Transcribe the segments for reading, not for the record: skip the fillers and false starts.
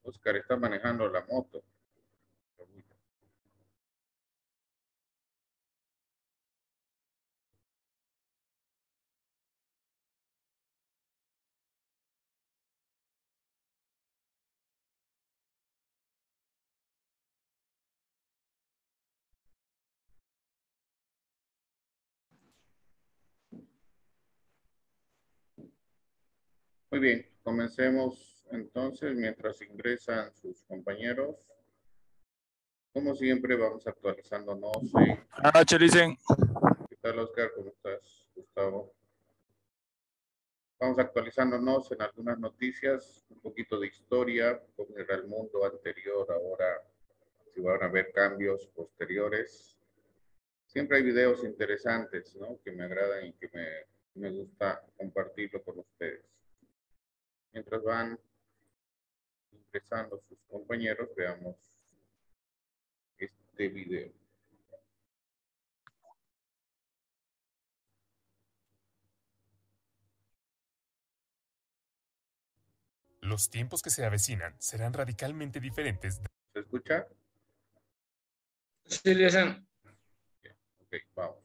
Oscar está manejando la moto. Muy bien, comencemos entonces mientras ingresan sus compañeros. Como siempre, vamos actualizándonos en... Buenas noches, dicen. ¿Qué tal, Oscar? ¿Cómo estás, Gustavo? Vamos actualizándonos en algunas noticias, un poquito de historia, cómo era el mundo anterior, ahora, si van a haber cambios posteriores. Siempre hay videos interesantes, ¿no? Que me agradan y que me gusta compartirlo con ustedes. Mientras van ingresando sus compañeros, veamos este video. Los tiempos que se avecinan serán radicalmente diferentes. ¿Se escucha? Sí, dicen. Ok, vamos.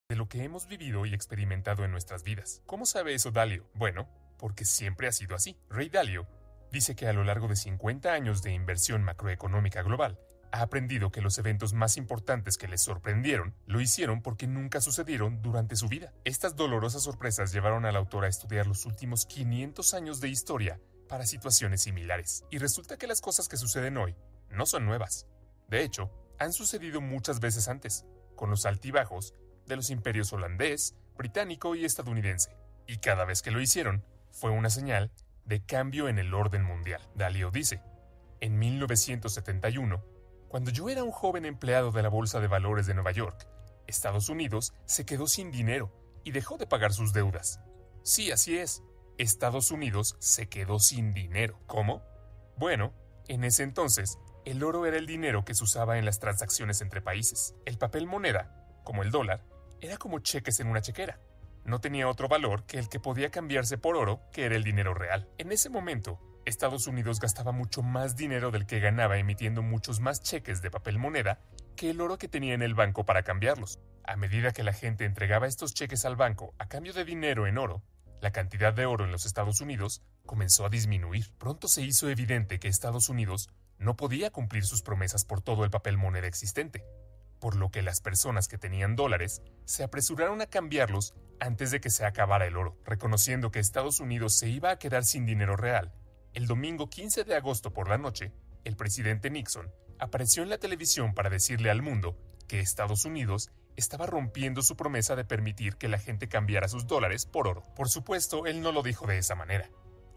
De lo que hemos vivido y experimentado en nuestras vidas. ¿Cómo sabe eso Dalio? Bueno, porque siempre ha sido así. Ray Dalio dice que a lo largo de 50 años de inversión macroeconómica global, ha aprendido que los eventos más importantes que le sorprendieron lo hicieron porque nunca sucedieron durante su vida. Estas dolorosas sorpresas llevaron al autor a estudiar los últimos 500 años de historia para situaciones similares. Y resulta que las cosas que suceden hoy no son nuevas. De hecho, han sucedido muchas veces antes, con los altibajos de los imperios holandés, británico y estadounidense. Y cada vez que lo hicieron, fue una señal de cambio en el orden mundial. Dalio dice, en 1971, cuando yo era un joven empleado de la Bolsa de Valores de Nueva York, Estados Unidos se quedó sin dinero y dejó de pagar sus deudas. Sí, así es. Estados Unidos se quedó sin dinero. ¿Cómo? Bueno, en ese entonces, el oro era el dinero que se usaba en las transacciones entre países. El papel moneda, como el dólar, era como cheques en una chequera. No tenía otro valor que el que podía cambiarse por oro, que era el dinero real. En ese momento, Estados Unidos gastaba mucho más dinero del que ganaba emitiendo muchos más cheques de papel moneda que el oro que tenía en el banco para cambiarlos. A medida que la gente entregaba estos cheques al banco a cambio de dinero en oro, la cantidad de oro en los Estados Unidos comenzó a disminuir. Pronto se hizo evidente que Estados Unidos no podía cumplir sus promesas por todo el papel moneda existente, por lo que las personas que tenían dólares se apresuraron a cambiarlos antes de que se acabara el oro. Reconociendo que Estados Unidos se iba a quedar sin dinero real, el domingo 15 de agosto por la noche, el presidente Nixon apareció en la televisión para decirle al mundo que Estados Unidos estaba rompiendo su promesa de permitir que la gente cambiara sus dólares por oro. Por supuesto, él no lo dijo de esa manera.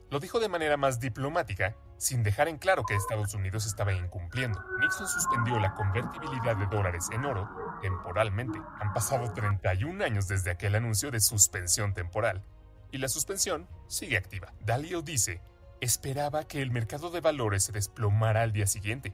Lo dijo de manera más diplomática, sin dejar en claro que Estados Unidos estaba incumpliendo. Nixon suspendió la convertibilidad de dólares en oro temporalmente. Han pasado 31 años desde aquel anuncio de suspensión temporal, y la suspensión sigue activa. Dalio dice, esperaba que el mercado de valores se desplomara al día siguiente,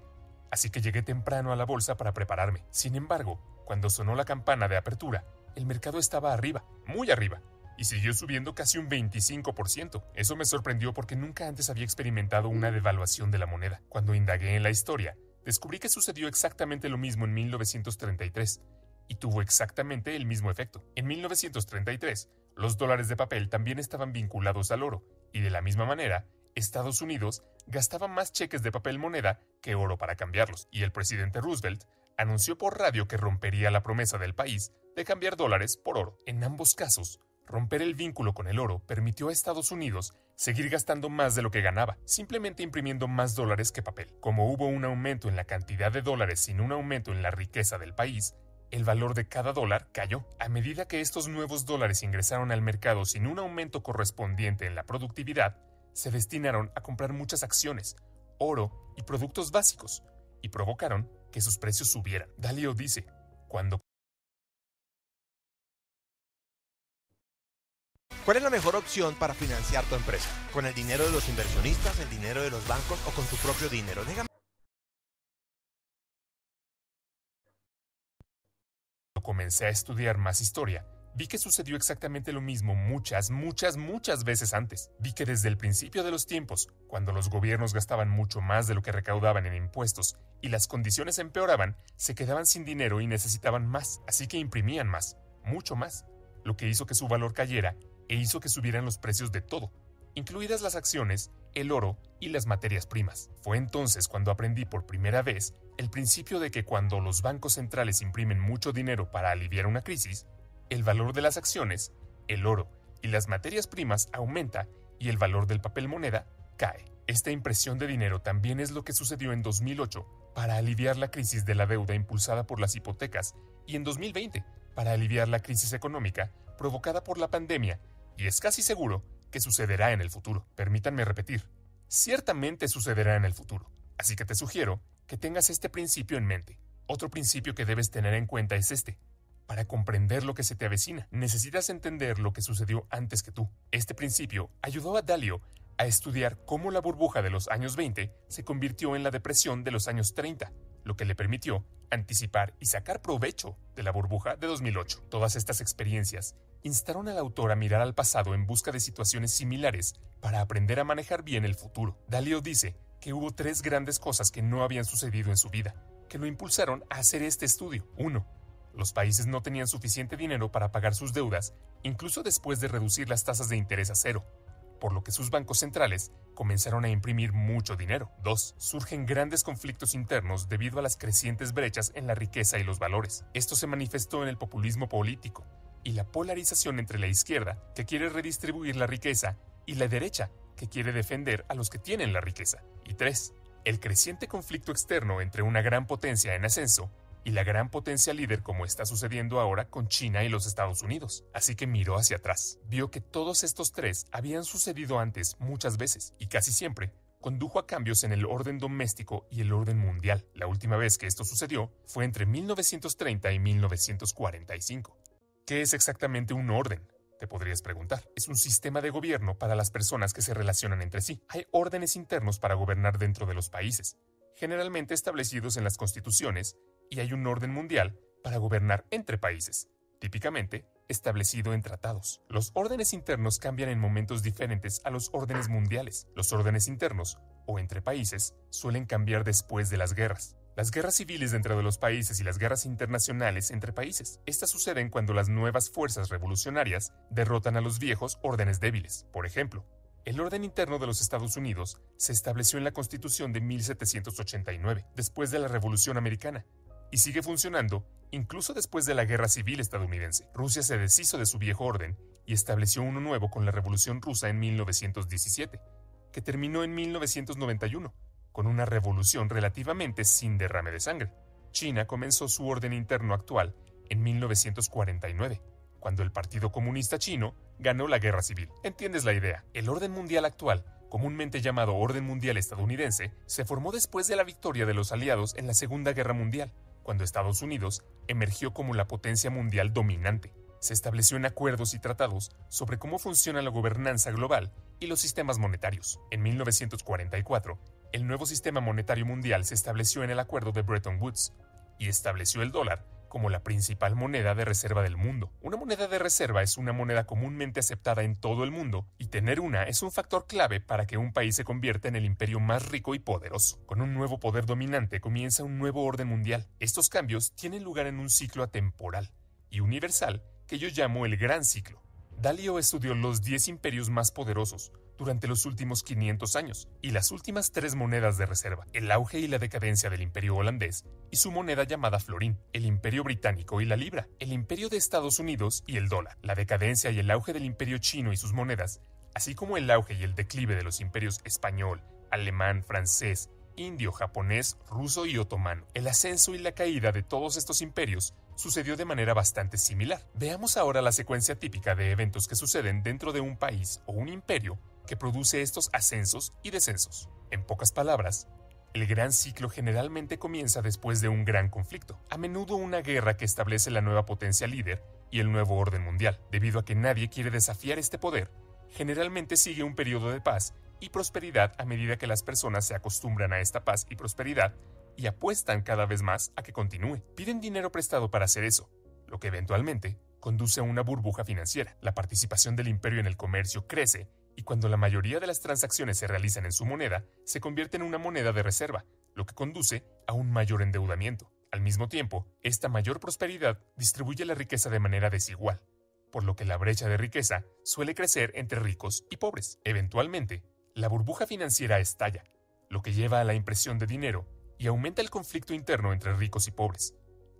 así que llegué temprano a la bolsa para prepararme. Sin embargo, cuando sonó la campana de apertura, el mercado estaba arriba, muy arriba, y siguió subiendo casi un 25%. Eso me sorprendió porque nunca antes había experimentado una devaluación de la moneda. Cuando indagué en la historia, descubrí que sucedió exactamente lo mismo en 1933, y tuvo exactamente el mismo efecto. En 1933, los dólares de papel también estaban vinculados al oro, y de la misma manera, Estados Unidos gastaba más cheques de papel moneda que oro para cambiarlos, y el presidente Roosevelt anunció por radio que rompería la promesa del país de cambiar dólares por oro. En ambos casos, romper el vínculo con el oro permitió a Estados Unidos seguir gastando más de lo que ganaba, simplemente imprimiendo más dólares que papel. Como hubo un aumento en la cantidad de dólares sin un aumento en la riqueza del país, el valor de cada dólar cayó. A medida que estos nuevos dólares ingresaron al mercado sin un aumento correspondiente en la productividad, se destinaron a comprar muchas acciones, oro y productos básicos, y provocaron que sus precios subieran. Dalio dice, ¿Cuál es la mejor opción para financiar tu empresa? ¿Con el dinero de los inversionistas, el dinero de los bancos o con tu propio dinero? Déjame. Comencé a estudiar más historia, Vi que sucedió exactamente lo mismo muchas veces antes. Vi que desde el principio de los tiempos, cuando los gobiernos gastaban mucho más de lo que recaudaban en impuestos y las condiciones empeoraban, se quedaban sin dinero y necesitaban más, así que imprimían más, mucho más, lo que hizo que su valor cayera e hizo que subieran los precios de todo, incluidas las acciones, el oro y las materias primas. Fue entonces cuando aprendí por primera vez el principio de que cuando los bancos centrales imprimen mucho dinero para aliviar una crisis, el valor de las acciones, el oro y las materias primas aumenta y el valor del papel moneda cae. Esta impresión de dinero también es lo que sucedió en 2008 para aliviar la crisis de la deuda impulsada por las hipotecas y en 2020 para aliviar la crisis económica provocada por la pandemia, y es casi seguro que sucederá en el futuro. Permítanme repetir, ciertamente sucederá en el futuro. Así que te sugiero que tengas este principio en mente. Otro principio que debes tener en cuenta es este. Para comprender lo que se te avecina, necesitas entender lo que sucedió antes que tú. Este principio ayudó a Dalio a estudiar cómo la burbuja de los años 20 se convirtió en la depresión de los años 30, lo que le permitió anticipar y sacar provecho de la burbuja de 2008. Todas estas experiencias instaron al autor a mirar al pasado en busca de situaciones similares para aprender a manejar bien el futuro. Dalio dice que hubo 3 grandes cosas que no habían sucedido en su vida, que lo impulsaron a hacer este estudio. 1. Los países no tenían suficiente dinero para pagar sus deudas, incluso después de reducir las tasas de interés a 0, por lo que sus bancos centrales comenzaron a imprimir mucho dinero. 2. Surgen grandes conflictos internos debido a las crecientes brechas en la riqueza y los valores. Esto se manifestó en el populismo político y la polarización entre la izquierda, que quiere redistribuir la riqueza, y la derecha, que quiere defender a los que tienen la riqueza. Y 3. El creciente conflicto externo entre una gran potencia en ascenso y la gran potencia líder, como está sucediendo ahora con China y los Estados Unidos. Así que miró hacia atrás. Vio que todos estos 3 habían sucedido antes muchas veces y casi siempre condujo a cambios en el orden doméstico y el orden mundial. La última vez que esto sucedió fue entre 1930 y 1945. ¿Qué es exactamente un orden?, te podrías preguntar. Es un sistema de gobierno para las personas que se relacionan entre sí. Hay órdenes internos para gobernar dentro de los países, generalmente establecidos en las constituciones, y hay un orden mundial para gobernar entre países, típicamente establecido en tratados. Los órdenes internos cambian en momentos diferentes a los órdenes mundiales. Los órdenes internos, o entre países, suelen cambiar después de las guerras. Las guerras civiles dentro de los países y las guerras internacionales entre países. Estas suceden cuando las nuevas fuerzas revolucionarias derrotan a los viejos órdenes débiles. Por ejemplo, el orden interno de los Estados Unidos se estableció en la Constitución de 1789, después de la Revolución Americana, y sigue funcionando incluso después de la Guerra Civil estadounidense. Rusia se deshizo de su viejo orden y estableció uno nuevo con la Revolución Rusa en 1917, que terminó en 1991, con una revolución relativamente sin derrame de sangre. China comenzó su orden interno actual en 1949, cuando el Partido Comunista Chino ganó la Guerra Civil. ¿Entiendes la idea? El orden mundial actual, comúnmente llamado Orden Mundial Estadounidense, se formó después de la victoria de los aliados en la Segunda Guerra Mundial, cuando Estados Unidos emergió como la potencia mundial dominante. Se estableció en acuerdos y tratados sobre cómo funciona la gobernanza global y los sistemas monetarios. En 1944, el nuevo sistema monetario mundial se estableció en el acuerdo de Bretton Woods y estableció el dólar como la principal moneda de reserva del mundo. Una moneda de reserva es una moneda comúnmente aceptada en todo el mundo, y tener una es un factor clave para que un país se convierta en el imperio más rico y poderoso. Con un nuevo poder dominante comienza un nuevo orden mundial. Estos cambios tienen lugar en un ciclo atemporal y universal que yo llamo el Gran Ciclo. Dalio estudió los 10 imperios más poderosos durante los últimos 500 años y las últimas 3 monedas de reserva, el auge y la decadencia del imperio holandés y su moneda llamada florín, el imperio británico y la libra, el imperio de Estados Unidos y el dólar, la decadencia y el auge del imperio chino y sus monedas, así como el auge y el declive de los imperios español, alemán, francés, indio, japonés, ruso y otomano. El ascenso y la caída de todos estos imperios sucedió de manera bastante similar. Veamos ahora la secuencia típica de eventos que suceden dentro de un país o un imperio que produce estos ascensos y descensos. En pocas palabras, el gran ciclo generalmente comienza después de un gran conflicto, a menudo una guerra que establece la nueva potencia líder y el nuevo orden mundial. Debido a que nadie quiere desafiar este poder, generalmente sigue un periodo de paz y prosperidad a medida que las personas se acostumbran a esta paz y prosperidad y apuestan cada vez más a que continúe. Piden dinero prestado para hacer eso, lo que eventualmente conduce a una burbuja financiera. La participación del imperio en el comercio crece y cuando la mayoría de las transacciones se realizan en su moneda, se convierte en una moneda de reserva, lo que conduce a un mayor endeudamiento. Al mismo tiempo, esta mayor prosperidad distribuye la riqueza de manera desigual, por lo que la brecha de riqueza suele crecer entre ricos y pobres. Eventualmente, la burbuja financiera estalla, lo que lleva a la impresión de dinero y aumenta el conflicto interno entre ricos y pobres,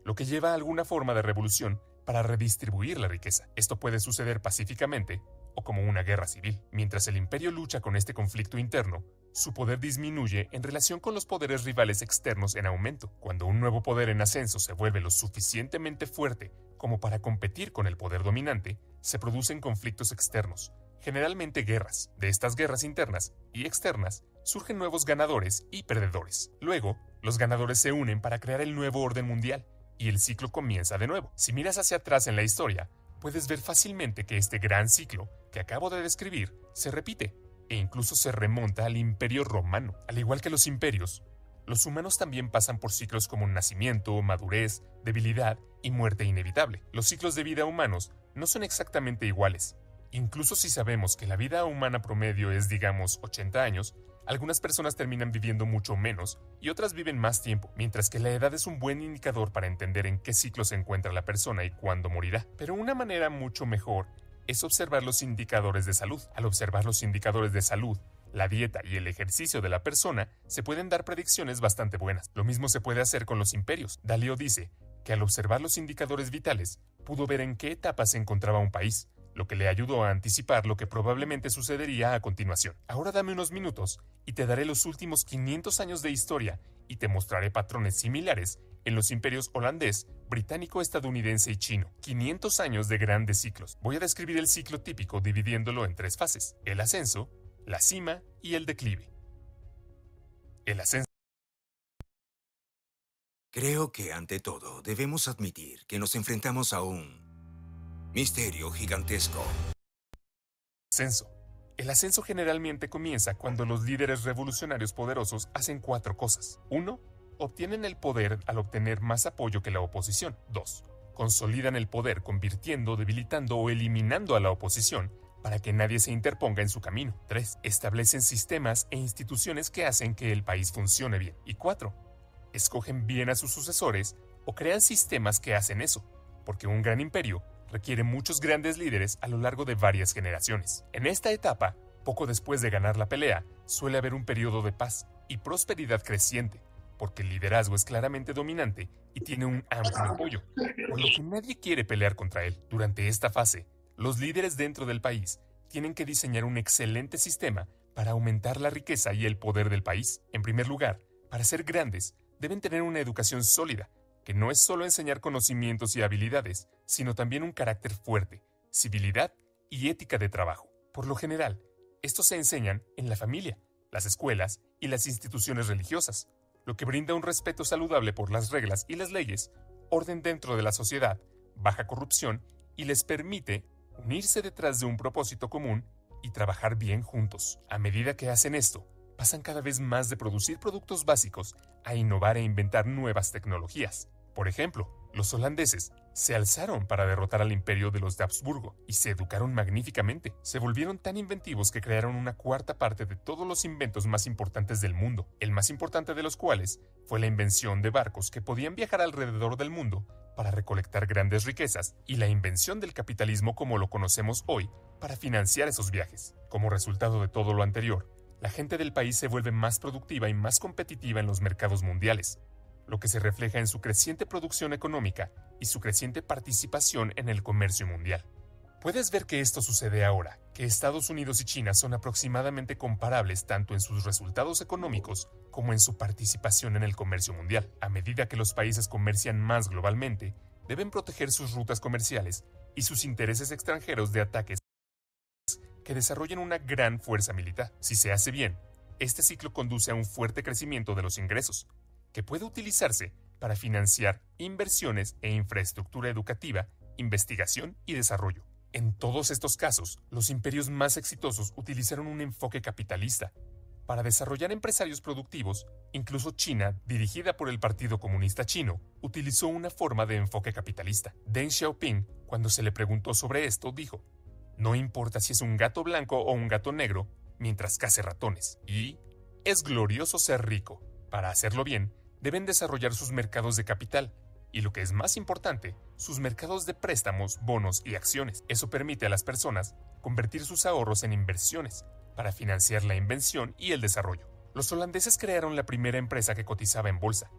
lo que lleva a alguna forma de revolución para redistribuir la riqueza. Esto puede suceder pacíficamente o como una guerra civil. Mientras el imperio lucha con este conflicto interno, su poder disminuye en relación con los poderes rivales externos en aumento. Cuando un nuevo poder en ascenso se vuelve lo suficientemente fuerte como para competir con el poder dominante, se producen conflictos externos, generalmente guerras. De estas guerras internas y externas surgen nuevos ganadores y perdedores. Luego, los ganadores se unen para crear el nuevo orden mundial y el ciclo comienza de nuevo. Si miras hacia atrás en la historia, puedes ver fácilmente que este gran ciclo que acabo de describir se repite e incluso se remonta al Imperio Romano. Al igual que los imperios, los humanos también pasan por ciclos como nacimiento, madurez, debilidad y muerte inevitable. Los ciclos de vida humanos no son exactamente iguales. Incluso si sabemos que la vida humana promedio es, digamos, 80 años, algunas personas terminan viviendo mucho menos y otras viven más tiempo, mientras que la edad es un buen indicador para entender en qué ciclo se encuentra la persona y cuándo morirá. Pero una manera mucho mejor es observar los indicadores de salud. Al observar los indicadores de salud, la dieta y el ejercicio de la persona, se pueden dar predicciones bastante buenas. Lo mismo se puede hacer con los imperios. Dalio dice que al observar los indicadores vitales, pudo ver en qué etapa se encontraba un país, lo que le ayudó a anticipar lo que probablemente sucedería a continuación. Ahora dame unos minutos y te daré los últimos 500 años de historia y te mostraré patrones similares en los imperios holandés, británico, estadounidense y chino. 500 años de grandes ciclos. Voy a describir el ciclo típico dividiéndolo en 3 fases: el ascenso, la cima y el declive. El ascenso. Creo que ante todo debemos admitir que nos enfrentamos a un misterio gigantesco. Ascenso. El ascenso generalmente comienza cuando los líderes revolucionarios poderosos hacen 4 cosas. 1. Obtienen el poder al obtener más apoyo que la oposición. 2. Consolidan el poder convirtiendo, debilitando o eliminando a la oposición para que nadie se interponga en su camino. 3. Establecen sistemas e instituciones que hacen que el país funcione bien. Y 4. Escogen bien a sus sucesores o crean sistemas que hacen eso, porque un gran imperio requiere muchos grandes líderes a lo largo de varias generaciones. En esta etapa, poco después de ganar la pelea, suele haber un periodo de paz y prosperidad creciente, porque el liderazgo es claramente dominante y tiene un amplio apoyo, por lo que nadie quiere pelear contra él. Durante esta fase, los líderes dentro del país tienen que diseñar un excelente sistema para aumentar la riqueza y el poder del país. En primer lugar, para ser grandes, deben tener una educación sólida, que no es solo enseñar conocimientos y habilidades, sino también un carácter fuerte, civilidad y ética de trabajo. Por lo general, estos se enseñan en la familia, las escuelas y las instituciones religiosas, lo que brinda un respeto saludable por las reglas y las leyes, orden dentro de la sociedad, baja corrupción y les permite unirse detrás de un propósito común y trabajar bien juntos. A medida que hacen esto, pasan cada vez más de producir productos básicos a innovar e inventar nuevas tecnologías. Por ejemplo, los holandeses se alzaron para derrotar al imperio de los de Habsburgo y se educaron magníficamente. Se volvieron tan inventivos que crearon una cuarta parte de todos los inventos más importantes del mundo, el más importante de los cuales fue la invención de barcos que podían viajar alrededor del mundo para recolectar grandes riquezas y la invención del capitalismo como lo conocemos hoy para financiar esos viajes. Como resultado de todo lo anterior, la gente del país se vuelve más productiva y más competitiva en los mercados mundiales, lo que se refleja en su creciente producción económica y su creciente participación en el comercio mundial. Puedes ver que esto sucede ahora, que Estados Unidos y China son aproximadamente comparables tanto en sus resultados económicos como en su participación en el comercio mundial. A medida que los países comercian más globalmente, deben proteger sus rutas comerciales y sus intereses extranjeros de ataques que desarrollen una gran fuerza militar. Si se hace bien, este ciclo conduce a un fuerte crecimiento de los ingresos, que puede utilizarse para financiar inversiones e infraestructura educativa, investigación y desarrollo. En todos estos casos, los imperios más exitosos utilizaron un enfoque capitalista, Para desarrollar empresarios productivos, incluso China, dirigida por el Partido Comunista Chino, utilizó una forma de enfoque capitalista. Deng Xiaoping, cuando se le preguntó sobre esto, dijo: "No importa si es un gato blanco o un gato negro, mientras case ratones. Y es glorioso ser rico. Para hacerlo bien, deben desarrollar sus mercados de capital, y lo que es más importante, sus mercados de préstamos, bonos y acciones. Eso permite a las personas convertir sus ahorros en inversiones para financiar la invención y el desarrollo". Los holandeses crearon la primera empresa que cotizaba en bolsa,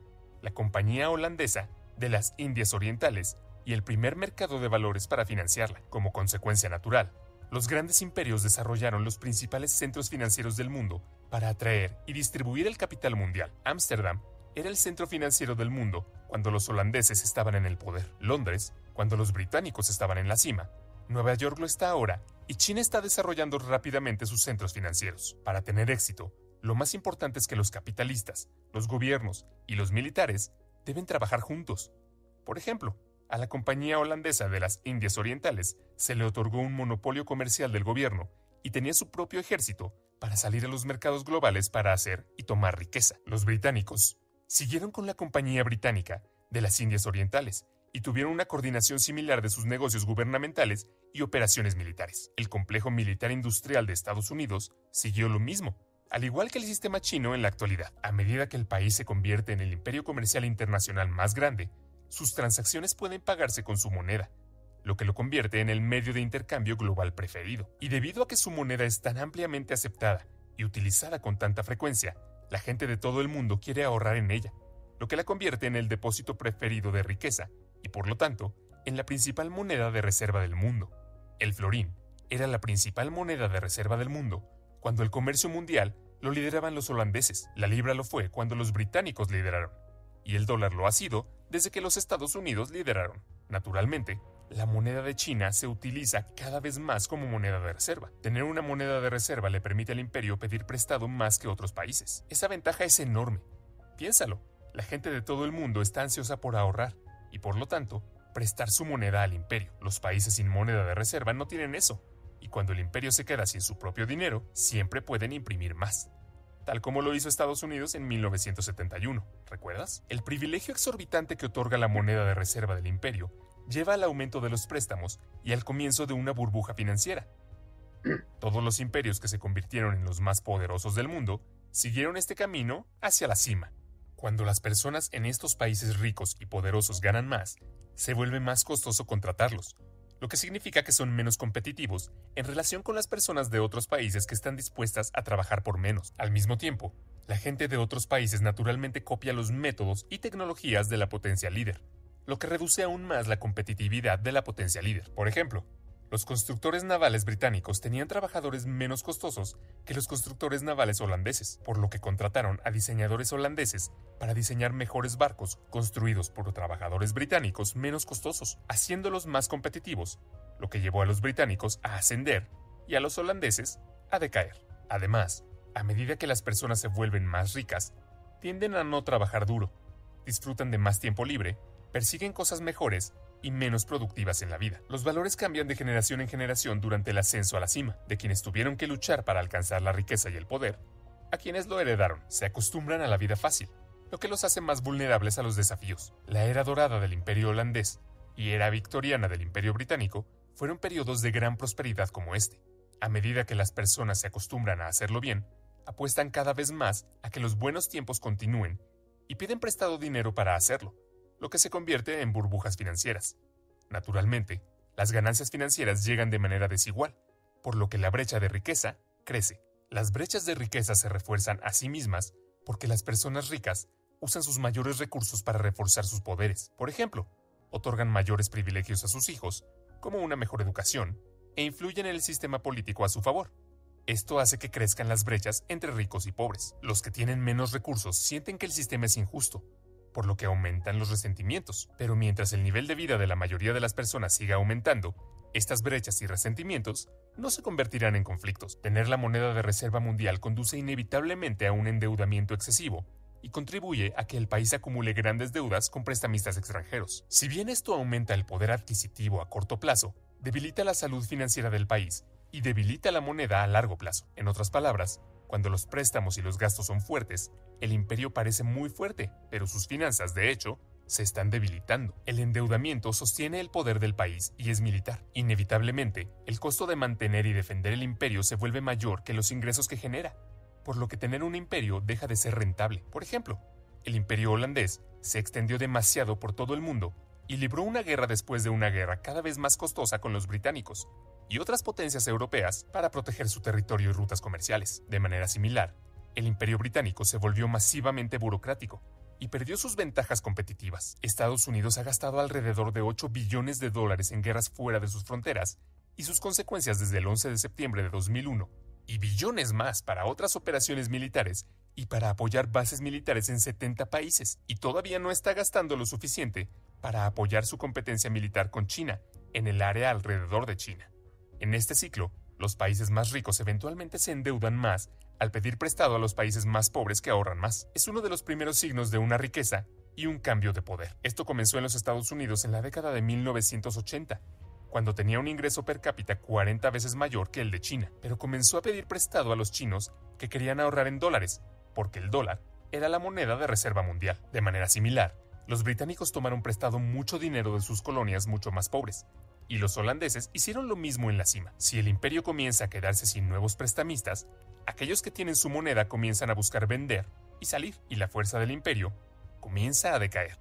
la Compañía Holandesa de las Indias Orientales, y el primer mercado de valores para financiarla. Como consecuencia natural, los grandes imperios desarrollaron los principales centros financieros del mundo para atraer y distribuir el capital mundial. Ámsterdam era el centro financiero del mundo cuando los holandeses estaban en el poder. Londres, cuando los británicos estaban en la cima. Nueva York lo está ahora, y China está desarrollando rápidamente sus centros financieros. Para tener éxito, lo más importante es que los capitalistas, los gobiernos y los militares deben trabajar juntos. Por ejemplo, a la Compañía Holandesa de las Indias Orientales se le otorgó un monopolio comercial del gobierno y tenía su propio ejército para salir a los mercados globales para hacer y tomar riqueza. Los británicos siguieron con la Compañía Británica de las Indias Orientales y tuvieron una coordinación similar de sus negocios gubernamentales y operaciones militares. El complejo militar industrial de Estados Unidos siguió lo mismo, al igual que el sistema chino en la actualidad. A medida que el país se convierte en el imperio comercial internacional más grande, sus transacciones pueden pagarse con su moneda, lo que lo convierte en el medio de intercambio global preferido. Y debido a que su moneda es tan ampliamente aceptada y utilizada con tanta frecuencia, la gente de todo el mundo quiere ahorrar en ella, lo que la convierte en el depósito preferido de riqueza y, por lo tanto, en la principal moneda de reserva del mundo. El florín era la principal moneda de reserva del mundo cuando el comercio mundial lo lideraban los holandeses, la libra lo fue cuando los británicos lideraron, y el dólar lo ha sido desde que los Estados Unidos lideraron. Naturalmente, la moneda de China se utiliza cada vez más como moneda de reserva. Tener una moneda de reserva le permite al imperio pedir prestado más que otros países. Esa ventaja es enorme. Piénsalo, la gente de todo el mundo está ansiosa por ahorrar y, por lo tanto, prestar su moneda al imperio. Los países sin moneda de reserva no tienen eso, y cuando el imperio se queda sin su propio dinero, siempre pueden imprimir más, tal como lo hizo Estados Unidos en 1971, ¿recuerdas? El privilegio exorbitante que otorga la moneda de reserva del imperio lleva al aumento de los préstamos y al comienzo de una burbuja financiera. Todos los imperios que se convirtieron en los más poderosos del mundo siguieron este camino hacia la cima. Cuando las personas en estos países ricos y poderosos ganan más, se vuelve más costoso contratarlos, lo que significa que son menos competitivos en relación con las personas de otros países que están dispuestas a trabajar por menos. Al mismo tiempo, la gente de otros países naturalmente copia los métodos y tecnologías de la potencia líder, lo que reduce aún más la competitividad de la potencia líder. Por ejemplo, los constructores navales británicos tenían trabajadores menos costosos que los constructores navales holandeses, por lo que contrataron a diseñadores holandeses para diseñar mejores barcos construidos por trabajadores británicos menos costosos, haciéndolos más competitivos, lo que llevó a los británicos a ascender y a los holandeses a decaer. Además, a medida que las personas se vuelven más ricas, tienden a no trabajar duro, disfrutan de más tiempo libre, persiguen cosas mejores y menos productivas en la vida. Los valores cambian de generación en generación durante el ascenso a la cima, de quienes tuvieron que luchar para alcanzar la riqueza y el poder, a quienes lo heredaron. Se acostumbran a la vida fácil, lo que los hace más vulnerables a los desafíos. La era dorada del imperio holandés y era victoriana del imperio británico fueron periodos de gran prosperidad como este. A medida que las personas se acostumbran a hacerlo bien, apuestan cada vez más a que los buenos tiempos continúen y piden prestado dinero para hacerlo, lo que se convierte en burbujas financieras. Naturalmente, las ganancias financieras llegan de manera desigual, por lo que la brecha de riqueza crece. Las brechas de riqueza se refuerzan a sí mismas porque las personas ricas usan sus mayores recursos para reforzar sus poderes. Por ejemplo, otorgan mayores privilegios a sus hijos, como una mejor educación, e influyen en el sistema político a su favor. Esto hace que crezcan las brechas entre ricos y pobres. Los que tienen menos recursos sienten que el sistema es injusto, por lo que aumentan los resentimientos. Pero mientras el nivel de vida de la mayoría de las personas siga aumentando, estas brechas y resentimientos no se convertirán en conflictos. Tener la moneda de reserva mundial conduce inevitablemente a un endeudamiento excesivo y contribuye a que el país acumule grandes deudas con prestamistas extranjeros. Si bien esto aumenta el poder adquisitivo a corto plazo, debilita la salud financiera del país y debilita la moneda a largo plazo. En otras palabras, Cuando los préstamos y los gastos son fuertes, el imperio parece muy fuerte, pero sus finanzas, de hecho, se están debilitando. El endeudamiento sostiene el poder del país y es militar. Inevitablemente, el costo de mantener y defender el imperio se vuelve mayor que los ingresos que genera, por lo que tener un imperio deja de ser rentable. Por ejemplo, el imperio holandés se extendió demasiado por todo el mundo y libró una guerra después de una guerra cada vez más costosa con los británicos y otras potencias europeas para proteger su territorio y rutas comerciales. De manera similar, el imperio británico se volvió masivamente burocrático y perdió sus ventajas competitivas. Estados Unidos ha gastado alrededor de $8 billones en guerras fuera de sus fronteras y sus consecuencias desde el 11 de septiembre de 2001, y billones más para otras operaciones militares y para apoyar bases militares en 70 países, y todavía no está gastando lo suficiente para apoyar su competencia militar con China en el área alrededor de China. En este ciclo, los países más ricos eventualmente se endeudan más al pedir prestado a los países más pobres que ahorran más. Es uno de los primeros signos de una riqueza y un cambio de poder. Esto comenzó en los Estados Unidos en la década de 1980, cuando tenía un ingreso per cápita 40 veces mayor que el de China, pero comenzó a pedir prestado a los chinos que querían ahorrar en dólares, porque el dólar era la moneda de reserva mundial. De manera similar, los británicos tomaron prestado mucho dinero de sus colonias mucho más pobres, y los holandeses hicieron lo mismo en la cima. Si el imperio comienza a quedarse sin nuevos prestamistas, aquellos que tienen su moneda comienzan a buscar vender y salir, y la fuerza del imperio comienza a decaer.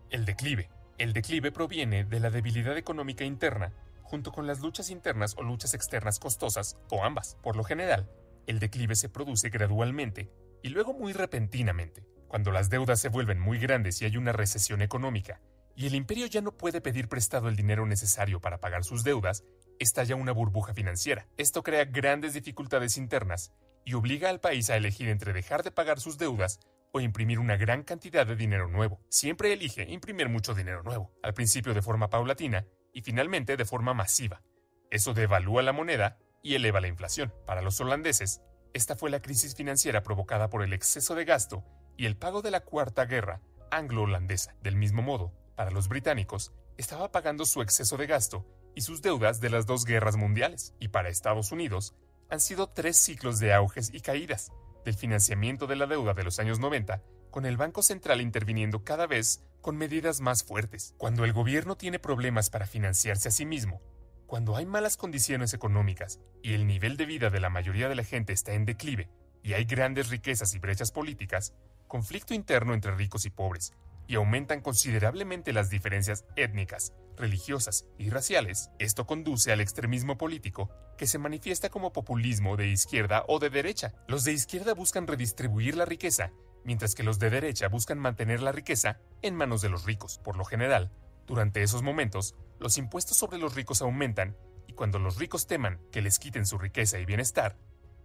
El declive. El declive proviene de la debilidad económica interna, junto con las luchas internas o luchas externas costosas, o ambas. Por lo general, el declive se produce gradualmente y luego muy repentinamente. Cuando las deudas se vuelven muy grandes y hay una recesión económica, y el imperio ya no puede pedir prestado el dinero necesario para pagar sus deudas, estalla una burbuja financiera. Esto crea grandes dificultades internas y obliga al país a elegir entre dejar de pagar sus deudas o imprimir una gran cantidad de dinero nuevo. Siempre elige imprimir mucho dinero nuevo, al principio de forma paulatina y finalmente de forma masiva. Eso devalúa la moneda y eleva la inflación. Para los holandeses, esta fue la crisis financiera provocada por el exceso de gasto y el pago de la Cuarta Guerra Anglo-Holandesa. Del mismo modo, para los británicos, estaba pagando su exceso de gasto y sus deudas de las dos guerras mundiales. Y para Estados Unidos, han sido 3 ciclos de auges y caídas del financiamiento de la deuda de los años 90, con el Banco Central interviniendo cada vez con medidas más fuertes. Cuando el gobierno tiene problemas para financiarse a sí mismo, cuando hay malas condiciones económicas y el nivel de vida de la mayoría de la gente está en declive y hay grandes riquezas y brechas políticas, conflicto interno entre ricos y pobres, y aumentan considerablemente las diferencias étnicas, religiosas y raciales, esto conduce al extremismo político que se manifiesta como populismo de izquierda o de derecha. Los de izquierda buscan redistribuir la riqueza, mientras que los de derecha buscan mantener la riqueza en manos de los ricos. Por lo general, durante esos momentos, los impuestos sobre los ricos aumentan y cuando los ricos teman que les quiten su riqueza y bienestar,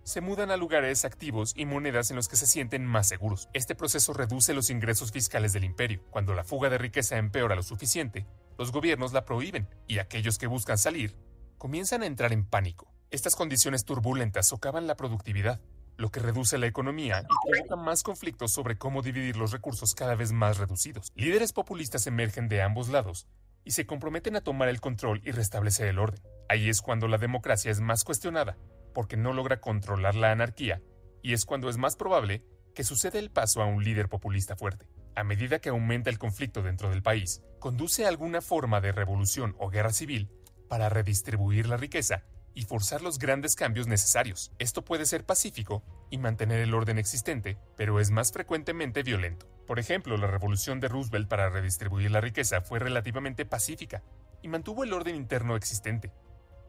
se mudan a lugares activos y monedas en los que se sienten más seguros. Este proceso reduce los ingresos fiscales del imperio. Cuando la fuga de riqueza empeora lo suficiente, los gobiernos la prohíben y aquellos que buscan salir comienzan a entrar en pánico. Estas condiciones turbulentas socavan la productividad, lo que reduce la economía y provoca más conflictos sobre cómo dividir los recursos cada vez más reducidos. Líderes populistas emergen de ambos lados y se comprometen a tomar el control y restablecer el orden. Ahí es cuando la democracia es más cuestionada, porque no logra controlar la anarquía, y es cuando es más probable que suceda el paso a un líder populista fuerte. A medida que aumenta el conflicto dentro del país, conduce a alguna forma de revolución o guerra civil para redistribuir la riqueza y forzar los grandes cambios necesarios. Esto puede ser pacífico y mantener el orden existente, pero es más frecuentemente violento. Por ejemplo, la revolución de Roosevelt para redistribuir la riqueza fue relativamente pacífica y mantuvo el orden interno existente,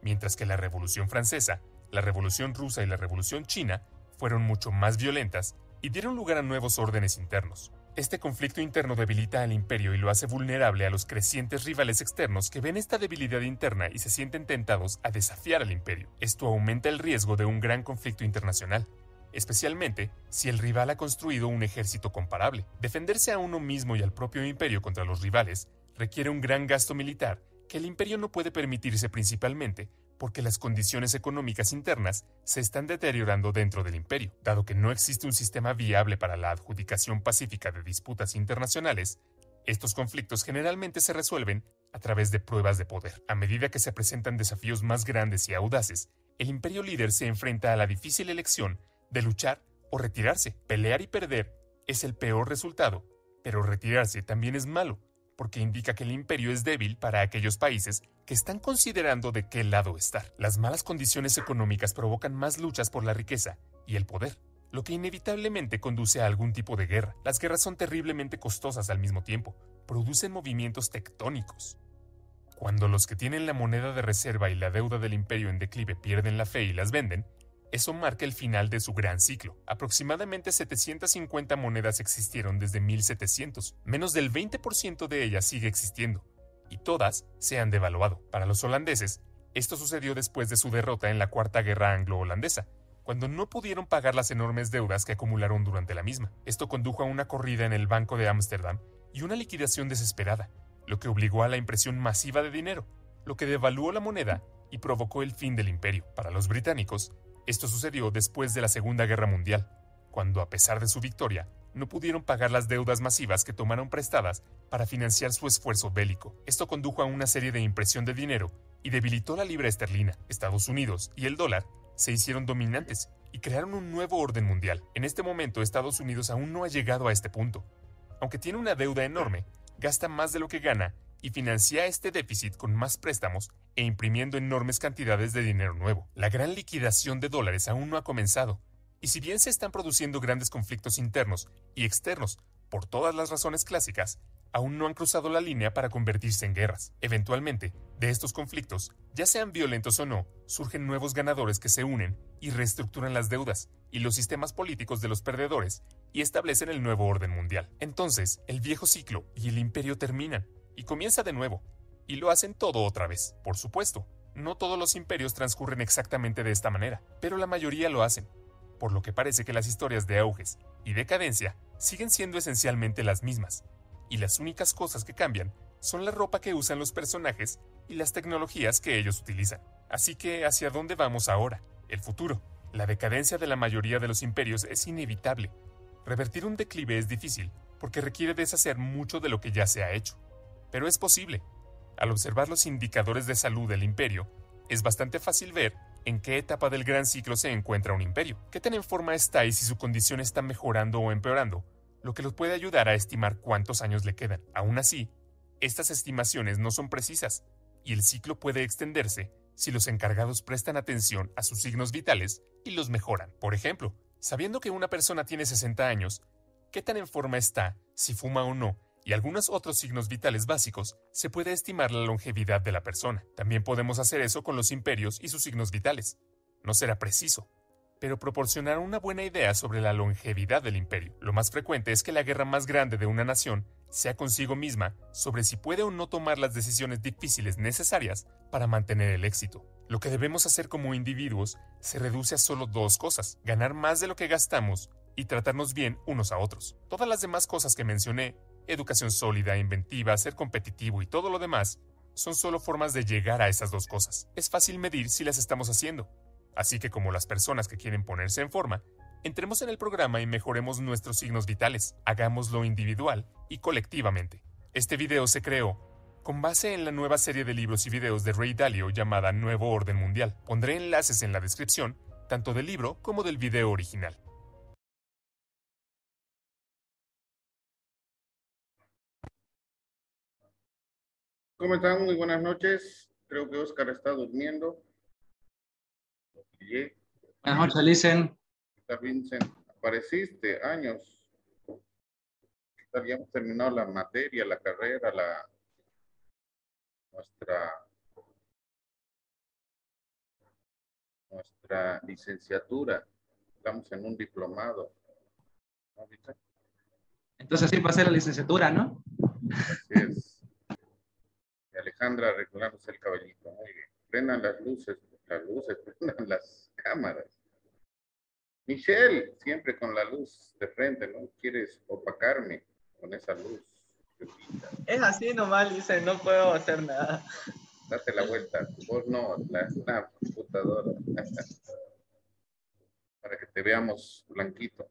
mientras que la Revolución Francesa, la Revolución Rusa y la Revolución China fueron mucho más violentas y dieron lugar a nuevos órdenes internos. Este conflicto interno debilita al imperio y lo hace vulnerable a los crecientes rivales externos que ven esta debilidad interna y se sienten tentados a desafiar al imperio. Esto aumenta el riesgo de un gran conflicto internacional, especialmente si el rival ha construido un ejército comparable. Defenderse a uno mismo y al propio imperio contra los rivales requiere un gran gasto militar que el imperio no puede permitirse, principalmente porque las condiciones económicas internas se están deteriorando dentro del imperio. Dado que no existe un sistema viable para la adjudicación pacífica de disputas internacionales, estos conflictos generalmente se resuelven a través de pruebas de poder. A medida que se presentan desafíos más grandes y audaces, el imperio líder se enfrenta a la difícil elección de luchar o retirarse. Pelear y perder es el peor resultado, pero retirarse también es malo, porque indica que el imperio es débil para aquellos países que están considerando de qué lado estar. Las malas condiciones económicas provocan más luchas por la riqueza y el poder, lo que inevitablemente conduce a algún tipo de guerra. Las guerras son terriblemente costosas al mismo tiempo, producen movimientos tectónicos. Cuando los que tienen la moneda de reserva y la deuda del imperio en declive pierden la fe y las venden, eso marca el final de su gran ciclo. Aproximadamente 750 monedas existieron desde 1700. Menos del 20% de ellas sigue existiendo, y todas se han devaluado. Para los holandeses, esto sucedió después de su derrota en la Cuarta Guerra Anglo-Holandesa, cuando no pudieron pagar las enormes deudas que acumularon durante la misma. Esto condujo a una corrida en el Banco de Ámsterdam y una liquidación desesperada, lo que obligó a la impresión masiva de dinero, lo que devaluó la moneda y provocó el fin del imperio. Para los británicos, esto sucedió después de la Segunda Guerra Mundial, cuando a pesar de su victoria, no pudieron pagar las deudas masivas que tomaron prestadas para financiar su esfuerzo bélico. Esto condujo a una serie de impresión de dinero y debilitó la libra esterlina. Estados Unidos y el dólar se hicieron dominantes y crearon un nuevo orden mundial. En este momento, Estados Unidos aún no ha llegado a este punto. Aunque tiene una deuda enorme, gasta más de lo que gana y financia este déficit con más préstamos e imprimiendo enormes cantidades de dinero nuevo. La gran liquidación de dólares aún no ha comenzado, y si bien se están produciendo grandes conflictos internos y externos por todas las razones clásicas, aún no han cruzado la línea para convertirse en guerras. Eventualmente, de estos conflictos, ya sean violentos o no, surgen nuevos ganadores que se unen y reestructuran las deudas y los sistemas políticos de los perdedores y establecen el nuevo orden mundial. Entonces, el viejo ciclo y el imperio terminan y comienza de nuevo, y lo hacen todo otra vez. Por supuesto, no todos los imperios transcurren exactamente de esta manera, pero la mayoría lo hacen, por lo que parece que las historias de auges y decadencia siguen siendo esencialmente las mismas, y las únicas cosas que cambian son la ropa que usan los personajes y las tecnologías que ellos utilizan. Así que, ¿hacia dónde vamos ahora? El futuro. La decadencia de la mayoría de los imperios es inevitable. Revertir un declive es difícil, porque requiere deshacer mucho de lo que ya se ha hecho. Pero es posible. Al observar los indicadores de salud del imperio, es bastante fácil ver en qué etapa del gran ciclo se encuentra un imperio, qué tan en forma está y si su condición está mejorando o empeorando, lo que los puede ayudar a estimar cuántos años le quedan. Aún así, estas estimaciones no son precisas, y el ciclo puede extenderse si los encargados prestan atención a sus signos vitales y los mejoran. Por ejemplo, sabiendo que una persona tiene 60 años, qué tan en forma está, si fuma o no, y algunos otros signos vitales básicos, se puede estimar la longevidad de la persona. También podemos hacer eso con los imperios y sus signos vitales. No será preciso, pero proporcionará una buena idea sobre la longevidad del imperio. Lo más frecuente es que la guerra más grande de una nación sea consigo misma sobre si puede o no tomar las decisiones difíciles necesarias para mantener el éxito. Lo que debemos hacer como individuos se reduce a solo dos cosas: ganar más de lo que gastamos y tratarnos bien unos a otros. Todas las demás cosas que mencioné, educación sólida, inventiva, ser competitivo y todo lo demás, son solo formas de llegar a esas dos cosas. Es fácil medir si las estamos haciendo. Así que, como las personas que quieren ponerse en forma, entremos en el programa y mejoremos nuestros signos vitales. Hagámoslo individual y colectivamente. Este video se creó con base en la nueva serie de libros y videos de Ray Dalio llamada Nuevo Orden Mundial. Pondré enlaces en la descripción, tanto del libro como del video original. ¿Cómo están? Muy buenas noches. Creo que Oscar está durmiendo. Buenas noches, Listen. Está Vincent. Apareciste, años. Habíamos terminado la materia, la carrera, nuestra licenciatura. Estamos en un diplomado. ¿No, Vincent? Entonces sí pasé la licenciatura, ¿no? Así es. Y Alejandra arreglándose el caballito. Muy bien. Prendan las luces, prendan las cámaras. Michelle, siempre con la luz de frente, ¿no? Quieres opacarme con esa luz. Es así nomás, dice, no puedo hacer nada. Date la vuelta, vos no, la computadora. Para que te veamos blanquito.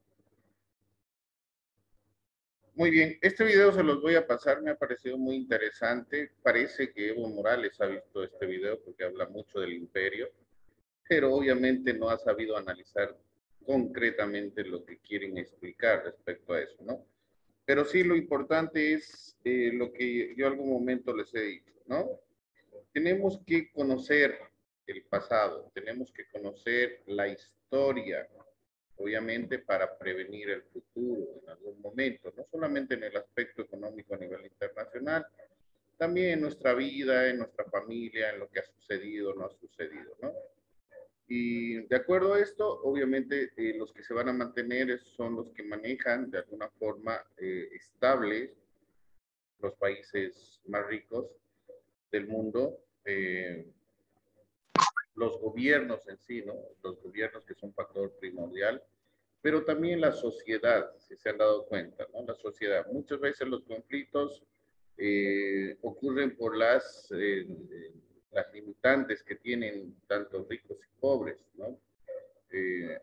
Muy bien, este video se los voy a pasar, me ha parecido muy interesante. Parece que Evo Morales ha visto este video porque habla mucho del imperio, pero obviamente no ha sabido analizar concretamente lo que quieren explicar respecto a eso, ¿no? Pero sí lo importante es lo que yo en algún momento les he dicho, ¿no? Tenemos que conocer el pasado, tenemos que conocer la historia, obviamente para prevenir el futuro en algún momento, no solamente en el aspecto económico a nivel internacional, también en nuestra vida, en nuestra familia, en lo que ha sucedido o no ha sucedido, ¿no? Y de acuerdo a esto, obviamente los que se van a mantener son los que manejan de alguna forma estable los países más ricos del mundo, los gobiernos en sí, ¿no? Los gobiernos que son un factor primordial, pero también la sociedad, si se han dado cuenta, ¿no? La sociedad. Muchas veces los conflictos ocurren por las limitantes que tienen tanto ricos y pobres, ¿no?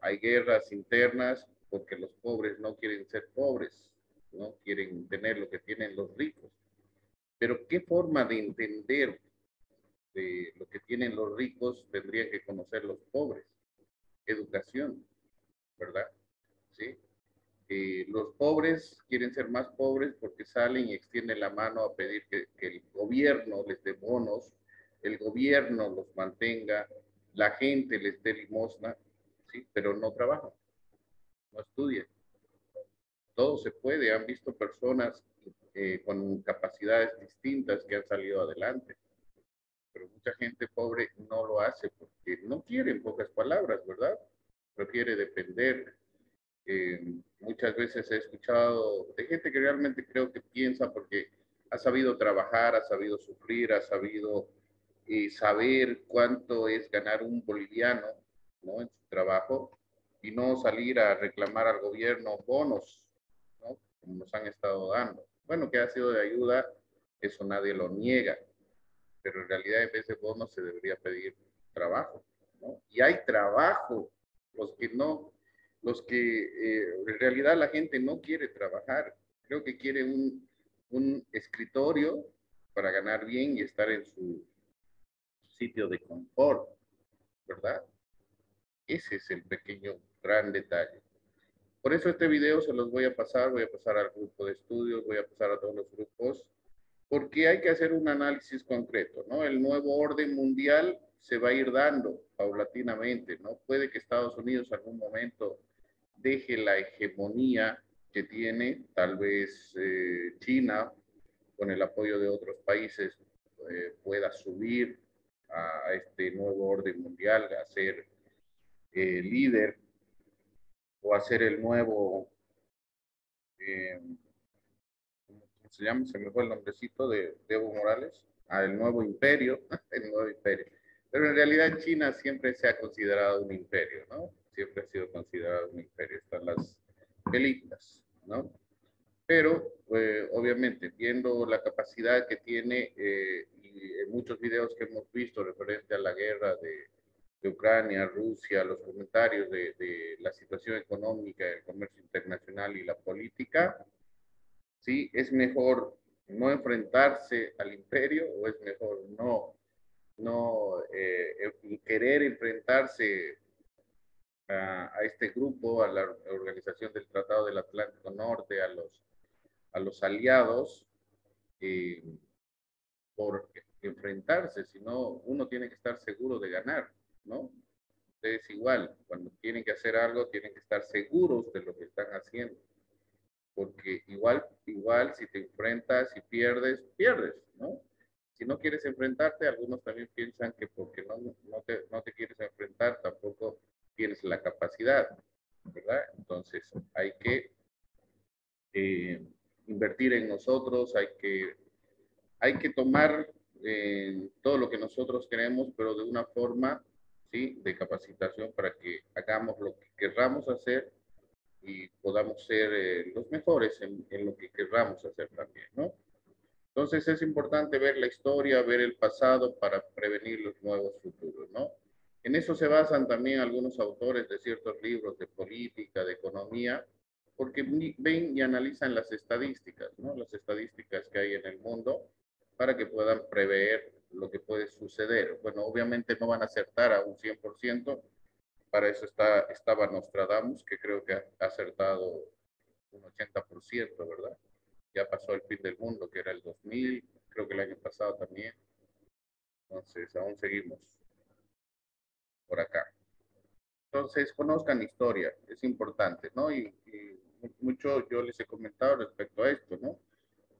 Hay guerras internas porque los pobres no quieren ser pobres, no quieren tener lo que tienen los ricos. Pero ¿qué forma de entender de lo que tienen los ricos tendrían que conocer los pobres? Educación, ¿verdad? ¿Sí? Los pobres quieren ser más pobres porque salen y extienden la mano a pedir que el gobierno les dé bonos, el gobierno los mantenga, la gente les dé limosna, ¿sí? Pero no trabajan, no estudian. Todo se puede. Han visto personas con capacidades distintas que han salido adelante, pero mucha gente pobre no lo hace porque no quiere, en pocas palabras, ¿verdad? Prefiere depender. Muchas veces he escuchado de gente que realmente creo que piensa porque ha sabido trabajar, ha sabido sufrir, ha sabido saber cuánto es ganar un boliviano, ¿no? En su trabajo y no salir a reclamar al gobierno bonos, ¿no? Como nos han estado dando. Bueno, que ha sido de ayuda, eso nadie lo niega, pero en realidad en vez de bonos se debería pedir trabajo, ¿no? Y hay trabajo, los que no, los que en realidad la gente no quiere trabajar, creo que quiere un escritorio para ganar bien y estar en su sitio de confort, ¿verdad? Ese es el pequeño gran detalle. Por eso este video se los voy a pasar al grupo de estudios, voy a pasar a todos los grupos, porque hay que hacer un análisis concreto, ¿no? El nuevo orden mundial se va a ir dando paulatinamente, ¿no? Puede que Estados Unidos en algún momento deje la hegemonía que tiene, tal vez China, con el apoyo de otros países, pueda subir a este nuevo orden mundial, a ser líder o a ser el nuevo, ¿cómo se llama? Se me fue el nombrecito de Evo Morales, el nuevo imperio, el nuevo imperio. Pero en realidad China siempre se ha considerado un imperio, ¿no? Siempre ha sido considerado un imperio. Están las películas, ¿no? Pero obviamente viendo la capacidad que tiene y en muchos videos que hemos visto referente a la guerra de Ucrania, Rusia, los comentarios de la situación económica, el comercio internacional y la política, ¿sí? ¿Es mejor no enfrentarse al imperio o es mejor no querer enfrentarse a este grupo, a la organización del Tratado del Atlántico Norte, a los aliados, eh, por enfrentarse, sino uno tiene que estar seguro de ganar, ¿no? Es igual, cuando tienen que hacer algo, tienen que estar seguros de lo que están haciendo, porque igual si te enfrentas y pierdes, pierdes, ¿no? Si no quieres enfrentarte, algunos también piensan que porque no te quieres enfrentar, tampoco tienes la capacidad, ¿verdad? Entonces hay que invertir en nosotros, hay que tomar todo lo que nosotros queremos, pero de una forma, ¿sí? De capacitación para que hagamos lo que querramos hacer y podamos ser los mejores en lo que querramos hacer también, ¿no? Entonces es importante ver la historia, ver el pasado para prevenir los nuevos futuros, ¿no? En eso se basan también algunos autores de ciertos libros de política, de economía, porque ven y analizan las estadísticas, ¿no? Las estadísticas que hay en el mundo para que puedan prever lo que puede suceder. Bueno, obviamente no van a acertar a un 100%, Para eso estaba Nostradamus, que creo que ha acertado un 80%, ¿verdad? Ya pasó el fin del mundo, que era el 2000, creo que el año pasado también. Entonces, aún seguimos por acá. Entonces, conozcan historia, es importante, ¿no? Y mucho yo les he comentado respecto a esto, ¿no?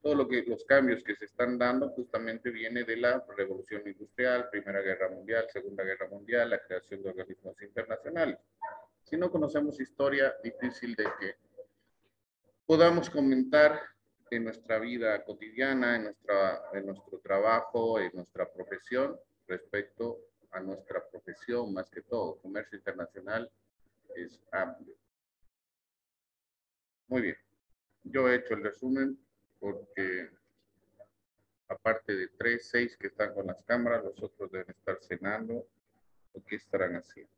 Todo los cambios que se están dando justamente viene de la revolución industrial, Primera Guerra Mundial, Segunda Guerra Mundial, la creación de organismos internacionales. Si no conocemos historia, difícil de que podamos comentar en nuestra vida cotidiana, en nuestro trabajo, en nuestra profesión, respecto a nuestra profesión más que todo. Comercio internacional es amplio. Muy bien. Yo he hecho el resumen porque aparte de 3, 6 que están con las cámaras, los otros deben estar cenando o qué estarán haciendo.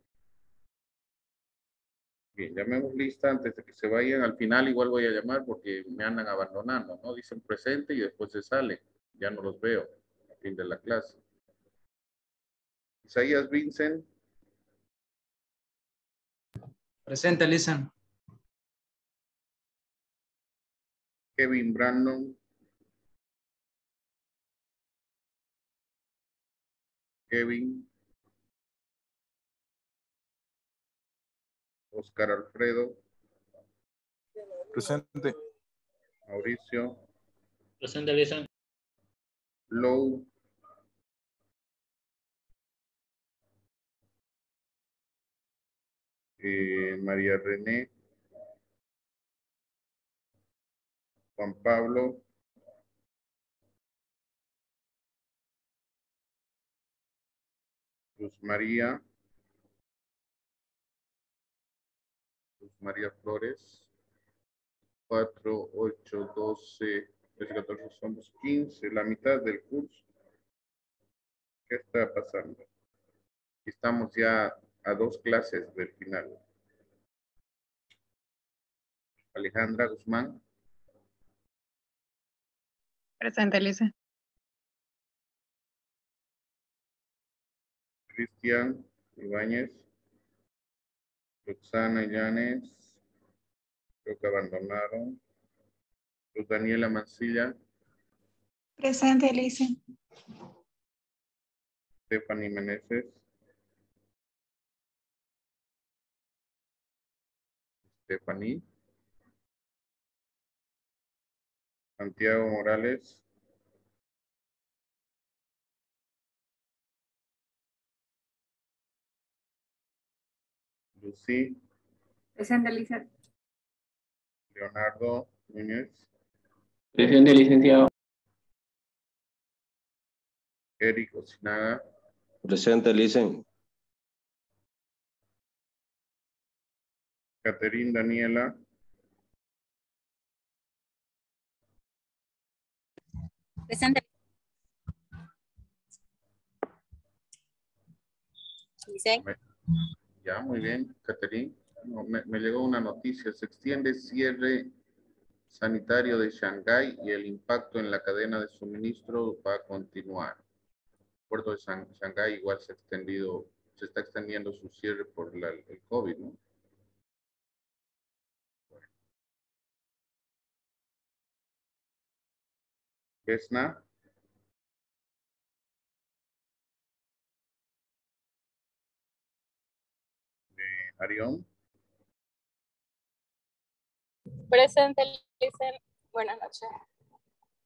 Bien, llamemos lista antes de que se vayan. Al final igual voy a llamar porque me andan abandonando, ¿no? Dicen presente y después se sale. Ya no los veo a fin de la clase. Isaías Vincent. Presente, listen. Kevin Brandon. Kevin. Oscar Alfredo. Presente. Mauricio. Presente, listen. Low. María René. Juan Pablo. Luz María. Luz María Flores. 4, 8, 12, 13, 14, somos 15, la mitad del curso. ¿Qué está pasando? Estamos ya a 2 clases del final. Alejandra Guzmán. Presente, Lisa. Cristian Ibáñez. Roxana Llanes. Creo que abandonaron. Luz Daniela Mancilla. Presente, Lisa. Stephanie Meneses. Stephanie. Santiago Morales. Lucy. Presente, Lisa. Leonardo Núñez. Presente, licenciado. Eric Ocinaga. Presente, listen. Caterín Daniela. Presente. Ya, muy bien, Caterín. No, me llegó una noticia. Se extiende cierre sanitario de Shanghái y el impacto en la cadena de suministro va a continuar. El puerto de Shanghái igual se está extendiendo su cierre por el COVID, ¿no? Vesna. Arión. Presente, Lisa. Buenas noches.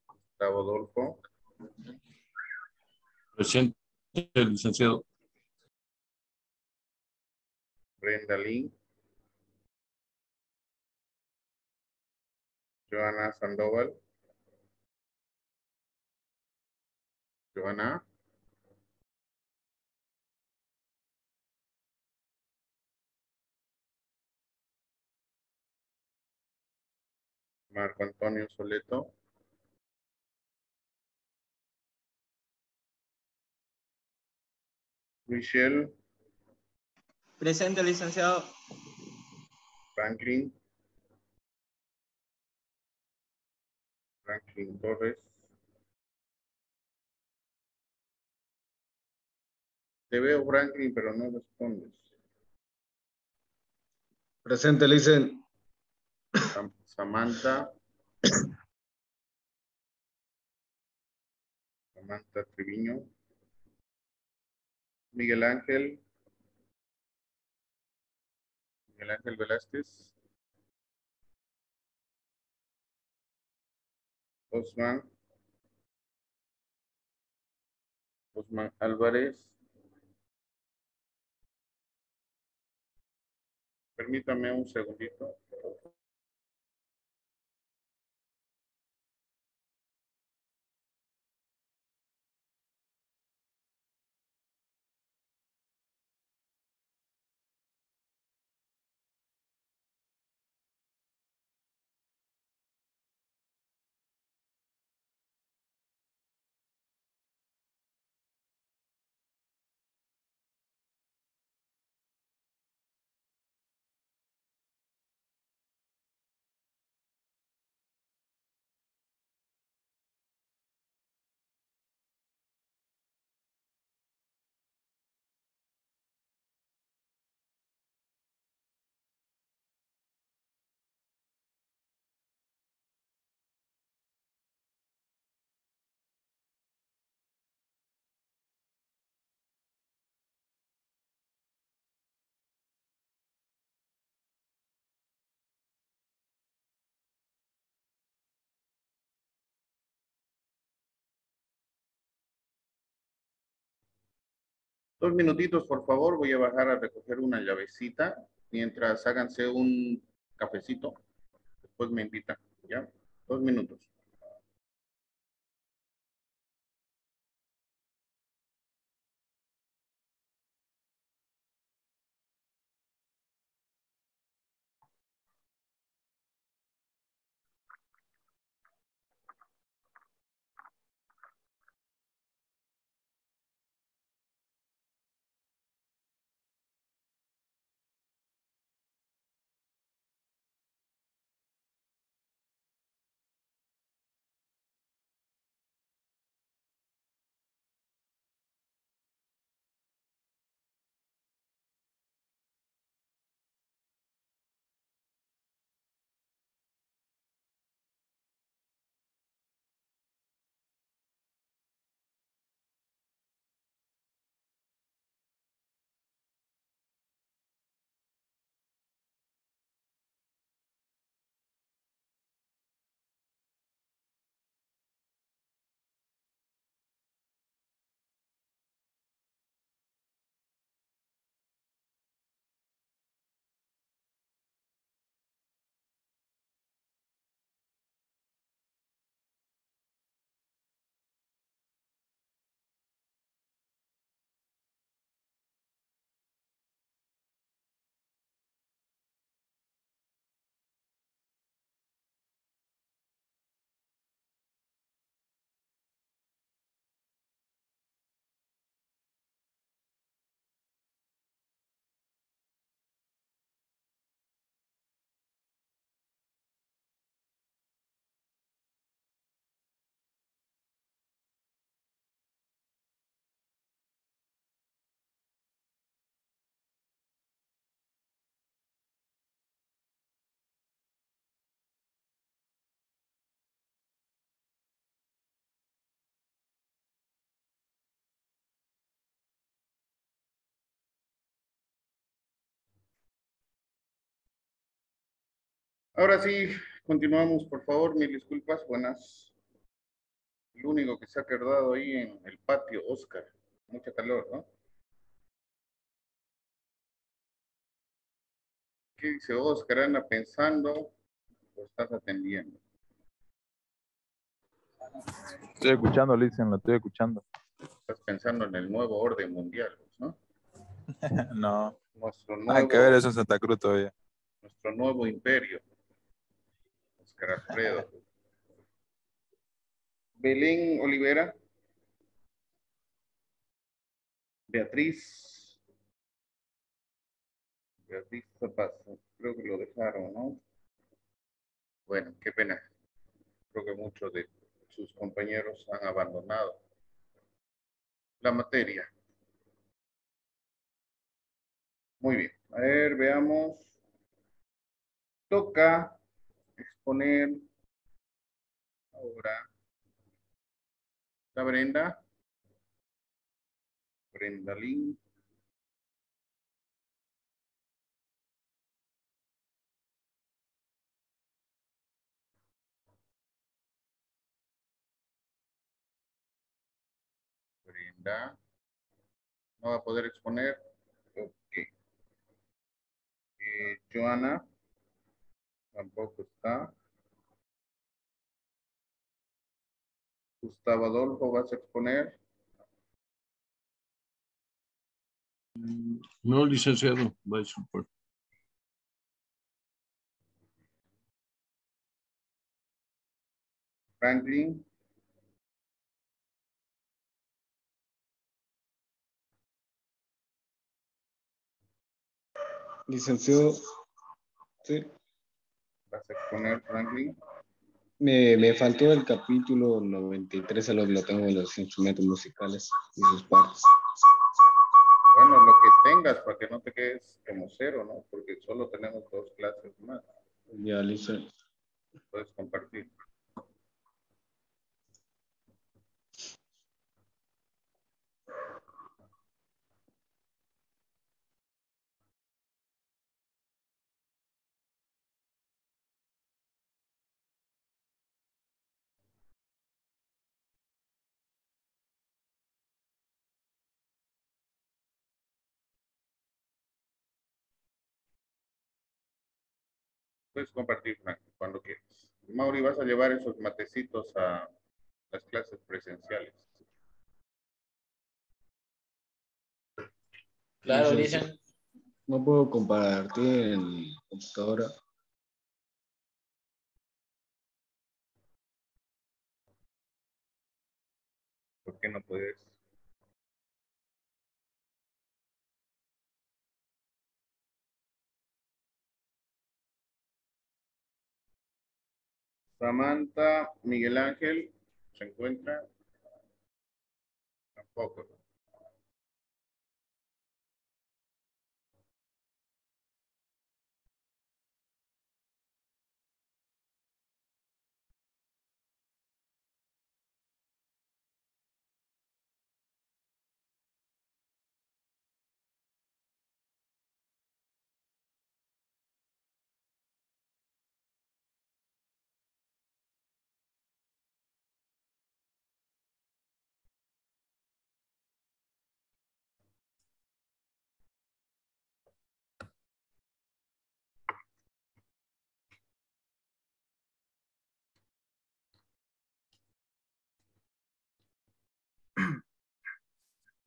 Gustavo Adolfo. Presente, licenciado. Brenda Lynn. Joana Sandoval. Joana. Marco Antonio Soleto. Michelle. Presente, licenciado. Franklin Torres. Te veo, Franklin, pero no respondes. Presente, Licen. Samantha. Samantha Triviño. Miguel Ángel. Miguel Ángel Velázquez. Osman. Osman Álvarez. Permítame un segundito. Dos minutitos, por favor. Voy a bajar a recoger una llavecita. Mientras háganse un cafecito. Después me invitan. ¿Ya? 2 minutos. Ahora sí, continuamos, por favor. Mil disculpas. Buenas. El único que se ha quedado ahí en el patio, Oscar. Mucha calor, ¿no? ¿Qué dice Oscar? ¿Anda pensando o estás atendiendo? Estoy escuchando, Listen, lo estoy escuchando. Estás pensando en el nuevo orden mundial, ¿no? No. Nuestro Nada nuevo, que ver eso en Santa Cruz todavía. nuestro nuevo imperio. Oscar Alfredo. Belén Olivera. Beatriz. Beatriz Zapazo. Creo que lo dejaron, ¿no? Bueno, qué pena. Creo que muchos de sus compañeros han abandonado la materia. Muy bien. A ver, veamos. Toca exponer ahora la Brenda. Brenda Lynn. Brenda. No va a poder exponer. Ok. Joana. Tampoco está. Gustavo Adolfo, ¿vas a exponer? No, licenciado. Va a supor. Franklin. Licenciado, sí. ¿Vas a exponer, Franklin? Me faltó el capítulo 93, lo tengo en los instrumentos musicales y sus partes. Bueno, lo que tengas para que no te quedes como cero, ¿no? Porque solo tenemos 2 clases más. Ya, listo. Puedes compartir. Puedes compartir, Frank, cuando quieras. Mauri, vas a llevar esos matecitos a las clases presenciales. Claro, dicen. No puedo compartir en computadora. ¿Por qué no puedes? Samantha, Miguel Ángel, ¿se encuentra? Tampoco.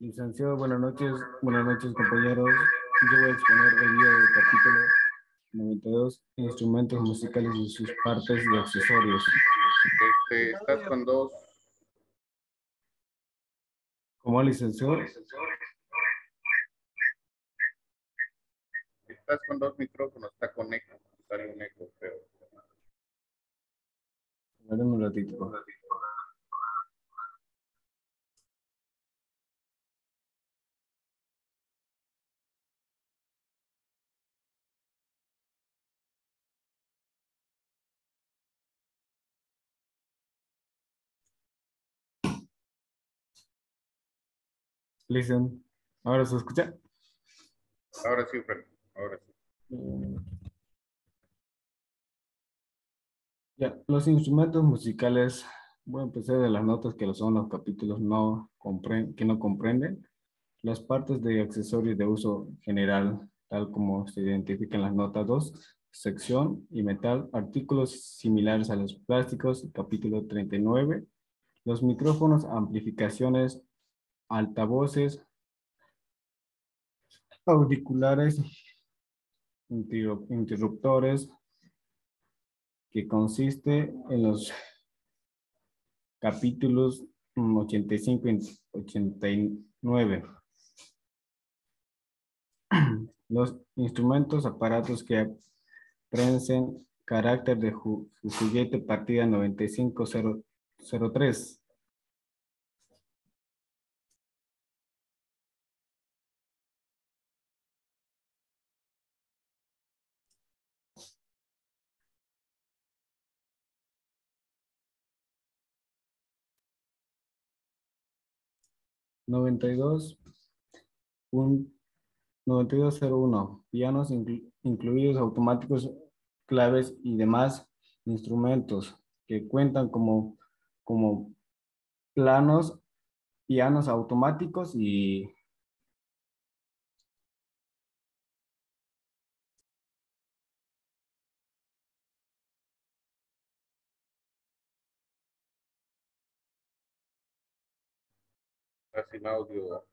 Licenciado, buenas noches compañeros. Yo voy a exponer el día del capítulo 92, instrumentos musicales y sus partes y accesorios. Estás con 2. ¿Cómo, licenciado? Estás con 2 micrófonos, está con eco. Sale un eco feo. Dame un ratito. Listen. ¿Ahora se escucha? Ahora sí, Frank. Ahora sí. Ya, los instrumentos musicales, voy a empezar de las notas que son los capítulos que no comprenden. Las partes de accesorios de uso general, tal como se identifican en las notas 2, sección y metal, artículos similares a los plásticos, capítulo 39. Los micrófonos, amplificaciones, altavoces, auriculares, interruptores, que consiste en los capítulos 85 y 89. Los instrumentos, aparatos que prensen carácter de juguete, partida 95003. 9201, pianos incluidos automáticos, claves y demás instrumentos que cuentan como pianos automáticos y Sin audio.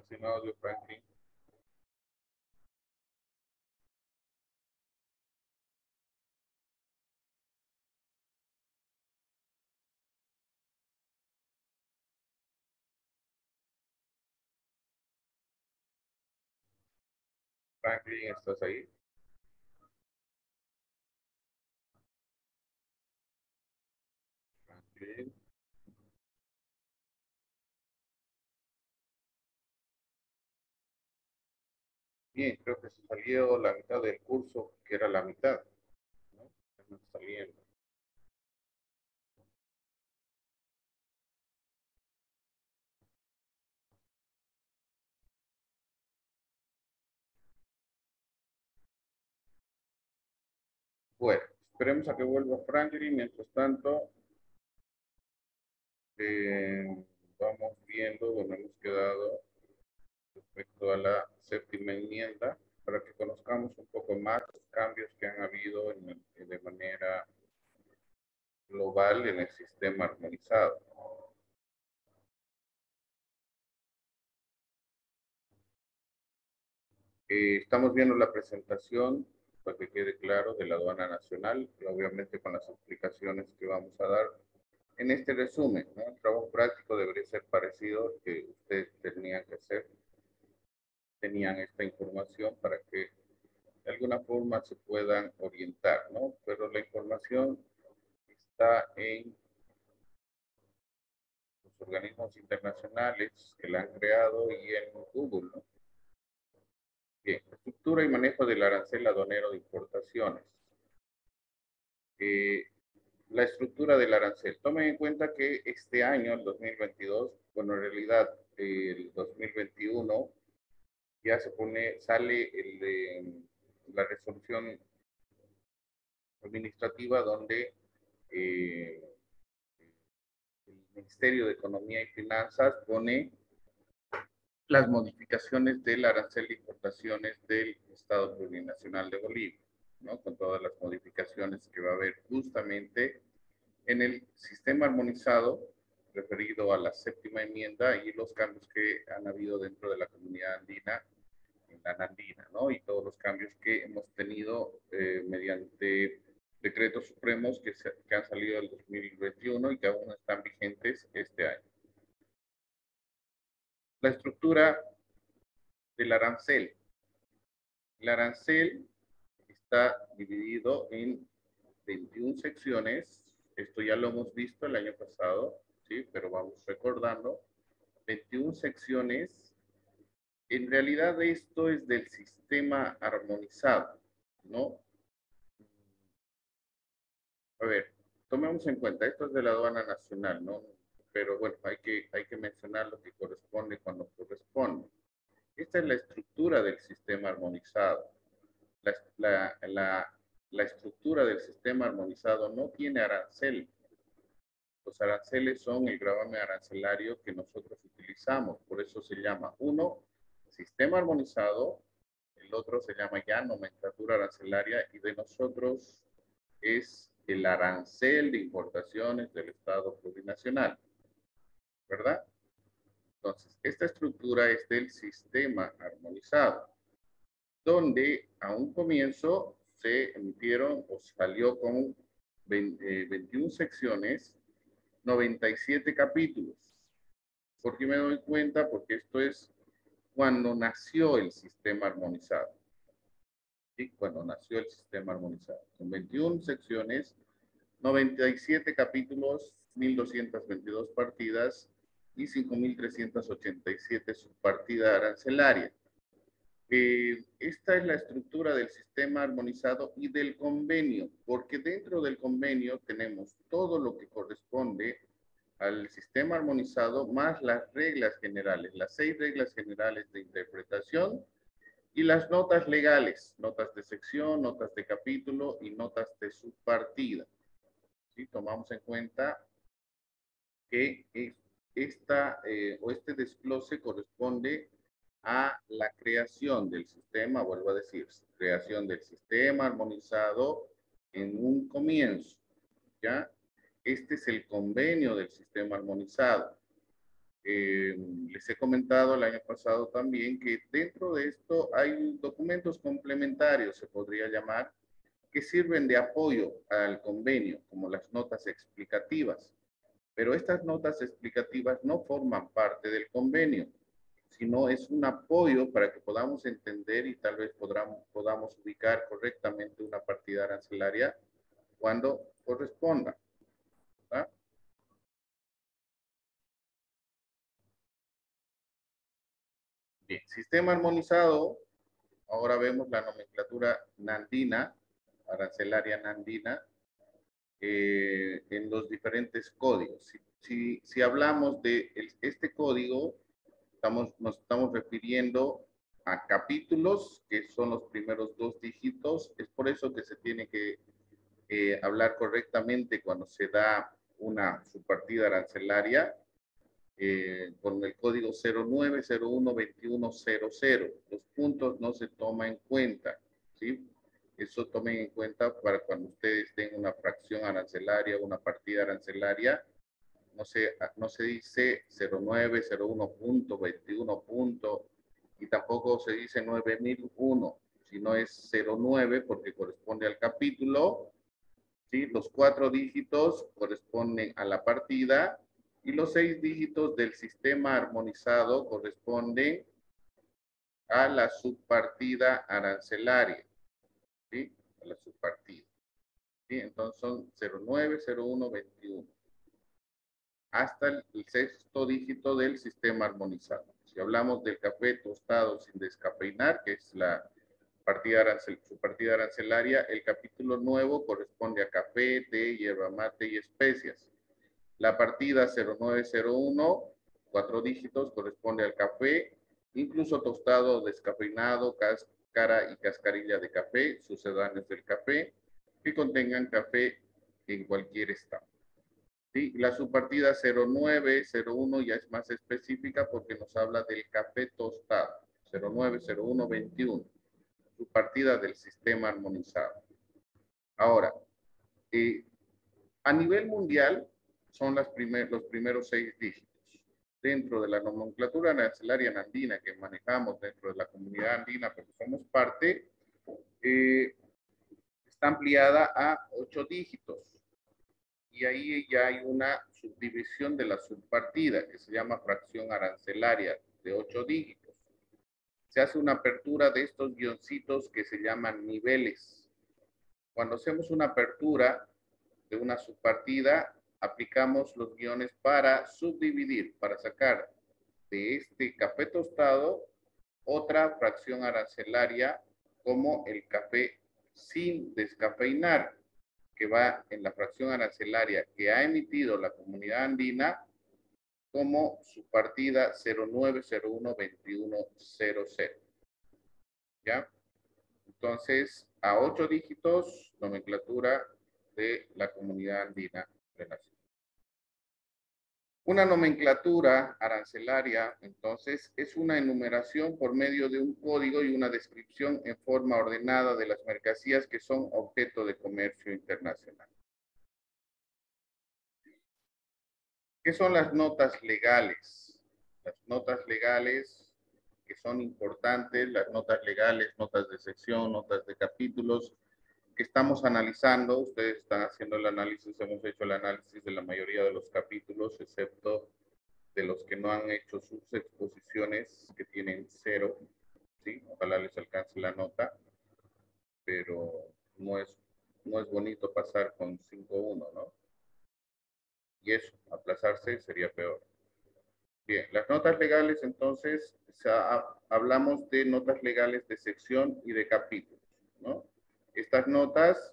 Sin audio, Franklin. Franklin, ¿estás ahí? Franklin. Bien, creo que se salió la mitad del curso, que era la mitad, ¿no? Estamos saliendo. Bueno, esperemos a que vuelva Franklin. Mientras tanto, vamos viendo dónde hemos quedado respecto a la séptima enmienda, para que conozcamos un poco más los cambios que han habido de manera global en el sistema armonizado. Estamos viendo la presentación, para que quede claro, de la aduana nacional, y obviamente con las explicaciones que vamos a dar en este resumen, ¿no? El trabajo práctico debería ser parecido al que ustedes tenían que hacer. Tenían esta información para que de alguna forma se puedan orientar, ¿no? Pero la información está en los organismos internacionales que la han creado y en Google, ¿no? Bien, estructura y manejo del arancel aduanero de importaciones. La estructura del arancel. Tomen en cuenta que este año, el 2022, bueno, en realidad el 2021, ya sale la resolución administrativa donde el Ministerio de Economía y Finanzas pone las modificaciones del arancel de importaciones del Estado Plurinacional de Bolivia, ¿no? Con todas las modificaciones que va a haber justamente en el sistema armonizado referido a la séptima enmienda y los cambios que han habido dentro de la comunidad andina, en la andina, ¿no? Y todos los cambios que hemos tenido mediante decretos supremos que han salido del 2021 y que aún están vigentes este año. La estructura del arancel. El arancel está dividido en 21 secciones. Esto ya lo hemos visto el año pasado, ¿sí? Pero vamos recordando. 21 secciones. En realidad esto es del sistema armonizado, ¿no? A ver, tomemos en cuenta, esto es de la aduana nacional, ¿no? Pero bueno, hay que mencionar lo que corresponde cuando corresponde. Esta es la estructura del sistema armonizado. La estructura del sistema armonizado no tiene arancel. Los aranceles son el gravamen arancelario que nosotros utilizamos. Por eso se llama uno, sistema armonizado, el otro se llama ya nomenclatura arancelaria y de nosotros es el arancel de importaciones del Estado Plurinacional. ¿Verdad? Entonces, esta estructura es del sistema armonizado, donde a un comienzo se emitieron o salió con 21 secciones, 97 capítulos. ¿Por qué me doy cuenta? Porque esto es cuando nació el sistema armonizado. ¿Sí? Cuando nació el sistema armonizado. Con 21 secciones, 97 capítulos, 1.222 partidas y 5.387 subpartida arancelaria. Esta es la estructura del sistema armonizado y del convenio, porque dentro del convenio tenemos todo lo que corresponde al sistema armonizado más las reglas generales, las 6 reglas generales de interpretación y las notas legales, notas de sección, notas de capítulo y notas de subpartida. ¿Sí? Tomamos en cuenta que este desglose corresponde a la creación del sistema, vuelvo a decir, creación del sistema armonizado en un comienzo, ¿ya? Este es el convenio del sistema armonizado. Les he comentado el año pasado también que dentro de esto hay documentos complementarios, se podría llamar, que sirven de apoyo al convenio, como las notas explicativas. Pero estas notas explicativas no forman parte del convenio, sino es un apoyo para que podamos entender y tal vez podamos ubicar correctamente una partida arancelaria cuando corresponda. ¿Verdad? Bien, sistema armonizado. Ahora vemos la nomenclatura nandina, arancelaria nandina, en los diferentes códigos. Si hablamos de este código, nos estamos refiriendo a capítulos, que son los primeros 2 dígitos. Es por eso que se tiene que hablar correctamente cuando se da una subpartida arancelaria con el código 09012100. Los puntos no se toman en cuenta, ¿sí? Eso tomen en cuenta para cuando ustedes den una fracción arancelaria, una partida arancelaria. No se dice 09, 01.21. Y tampoco se dice 9001, sino es 09 porque corresponde al capítulo, ¿sí? Los 4 dígitos corresponden a la partida y los 6 dígitos del sistema armonizado corresponden a la subpartida arancelaria, ¿sí? A la subpartida. ¿Sí? Entonces son 09, 01, 21. Hasta el 6º dígito del sistema armonizado. Si hablamos del café tostado sin descafeinar, que es la subpartida arancelaria, el capítulo nuevo corresponde a café, té, yerba mate y especias. La partida 0901, 4 dígitos, corresponde al café, incluso tostado, descafeinado, cáscara y cascarilla de café, sucedáneos del café, que contengan café en cualquier estado. ¿Sí? La subpartida 0901 ya es más específica porque nos habla del café tostado. 090121, subpartida del sistema armonizado. Ahora, a nivel mundial son los primeros 6 dígitos. Dentro de la nomenclatura arancelaria andina que manejamos dentro de la comunidad andina, porque somos parte, está ampliada a 8 dígitos. Y ahí ya hay una subdivisión de la subpartida que se llama fracción arancelaria de 8 dígitos. Se hace una apertura de estos guioncitos que se llaman niveles. Cuando hacemos una apertura de una subpartida, aplicamos los guiones para subdividir, para sacar de este café tostado otra fracción arancelaria como el café sin descafeinar, que va en la fracción arancelaria que ha emitido la comunidad andina como subpartida 09012100. ¿Ya? Entonces, a 8 dígitos, nomenclatura de la comunidad andina de la ciudad. Una nomenclatura arancelaria, entonces, es una enumeración por medio de un código y una descripción en forma ordenada de las mercancías que son objeto de comercio internacional. ¿Qué son las notas legales? Las notas legales que son importantes, las notas legales, notas de sección, notas de capítulos, que estamos analizando. Ustedes están haciendo el análisis, hemos hecho el análisis de la mayoría de los capítulos, excepto de los que no han hecho sus exposiciones, que tienen 0, ¿sí? Ojalá les alcance la nota, pero no es bonito pasar con 5.1, ¿no? Y eso, aplazarse sería peor. Bien, las notas legales, entonces, hablamos de notas legales de sección y de capítulos, ¿no? Estas notas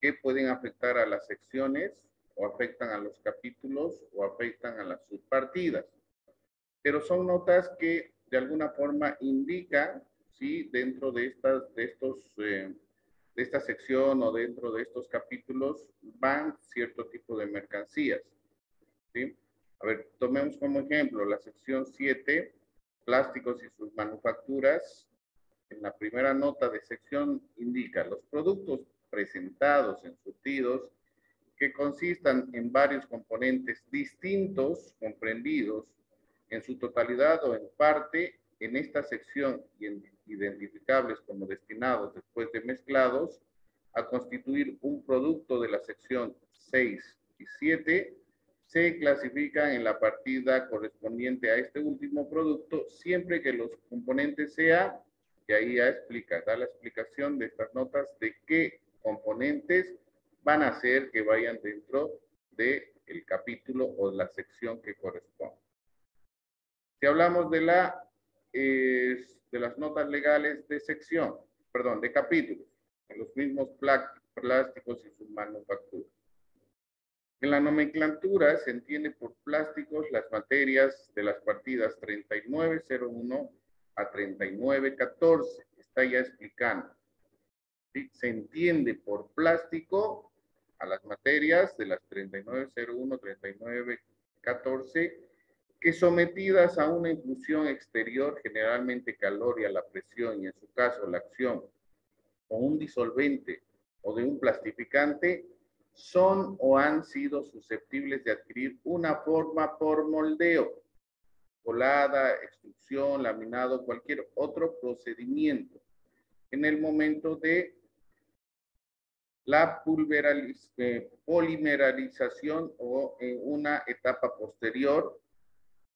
que pueden afectar a las secciones, o afectan a los capítulos, o afectan a las subpartidas. Pero son notas que de alguna forma indican, ¿sí? Dentro de esta sección o dentro de estos capítulos van cierto tipo de mercancías, ¿sí? A ver, tomemos como ejemplo la sección 7, plásticos y sus manufacturas. En la primera nota de sección indica los productos presentados en surtidos que consistan en varios componentes distintos, comprendidos en su totalidad o en parte en esta sección y identificables como destinados después de mezclados a constituir un producto de la sección 6 y 7, se clasifican en la partida correspondiente a este último producto siempre que los componentes sean, y ahí ya explica, da la explicación de estas notas de qué componentes van a hacer que vayan dentro del capítulo o de la sección que corresponde. Si hablamos de las notas legales de sección, perdón, de capítulos, en los mismos plásticos y sus manufacturas. En la nomenclatura se entiende por plásticos las materias de las partidas 3901 a 3914. Está ya explicando. ¿Sí? Se entiende por plástico a las materias de las 3901, 3914, que sometidas a una inclusión exterior, generalmente calor y a la presión, y en su caso la acción o un disolvente o de un plastificante, son o han sido susceptibles de adquirir una forma por moldeo, colada, extrusión, laminado, cualquier otro procedimiento en el momento de la polimeralización o en una etapa posterior,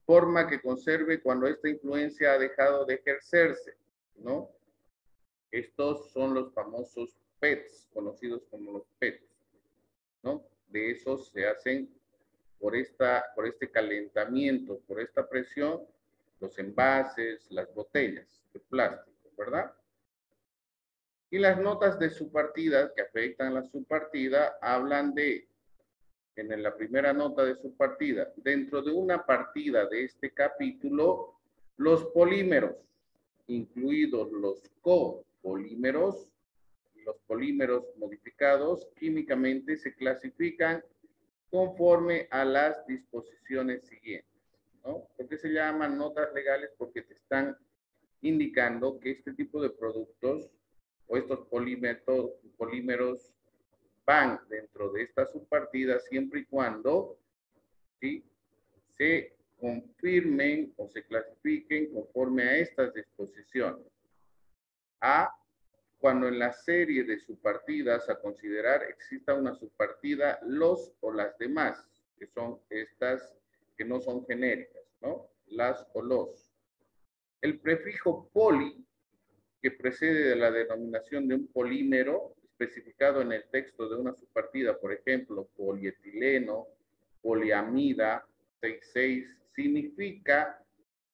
forma que conserve cuando esta influencia ha dejado de ejercerse, ¿no? Estos son los famosos PETs, conocidos como los PETs, ¿no? De esos se hacen por este calentamiento, por esta presión, los envases, las botellas de plástico, ¿verdad? Y las notas de subpartida que afectan la subpartida hablan de, en la primera nota de subpartida, dentro de una partida de este capítulo, los polímeros, incluidos los copolímeros, los polímeros modificados químicamente se clasifican conforme a las disposiciones siguientes, ¿no? ¿Por qué se llaman notas legales? Porque te están indicando que este tipo de productos o estos polímeros van dentro de esta subpartida siempre y cuando, ¿sí?, se confirmen o se clasifiquen conforme a estas disposiciones. A, cuando en la serie de subpartidas a considerar exista una subpartida, los o las demás, que son estas que no son genéricas, ¿no? Las o los. El prefijo poli, que precede de la denominación de un polímero, especificado en el texto de una subpartida, por ejemplo, polietileno, poliamida, 66, significa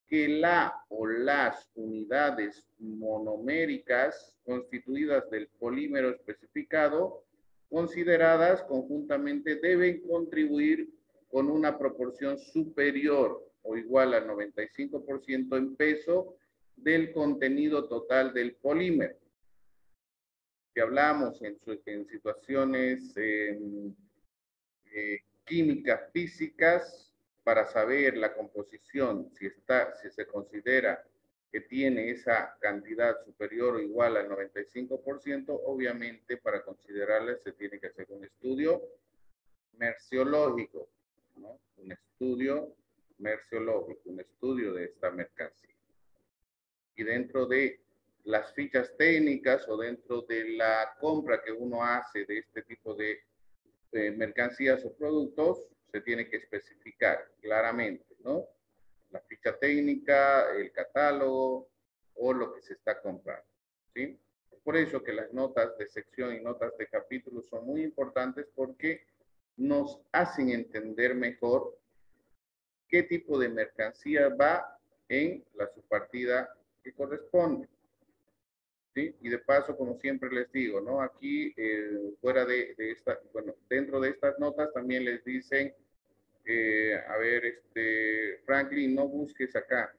que la o las unidades monoméricas constituidas del polímero especificado, consideradas conjuntamente, deben contribuir con una proporción superior o igual al 95% en peso del contenido total del polímero. Si hablamos en situaciones químicas físicas, para saber la composición, si se considera que tiene esa cantidad superior o igual al 95%, obviamente para considerarla se tiene que hacer un estudio merciológico, ¿no? Un estudio merciológico, un estudio de esta mercancía. Y dentro de las fichas técnicas o dentro de la compra que uno hace de este tipo de mercancías o productos, se tiene que especificar claramente, ¿no? La ficha técnica, el catálogo o lo que se está comprando, ¿sí? Es por eso que las notas de sección y notas de capítulo son muy importantes, porque nos hacen entender mejor qué tipo de mercancía va en la subpartida que corresponde. ¿Sí? Y de paso, como siempre les digo, ¿no? Aquí, fuera de esta, bueno, dentro de estas notas también les dicen, a ver, Franklin, no busques acá,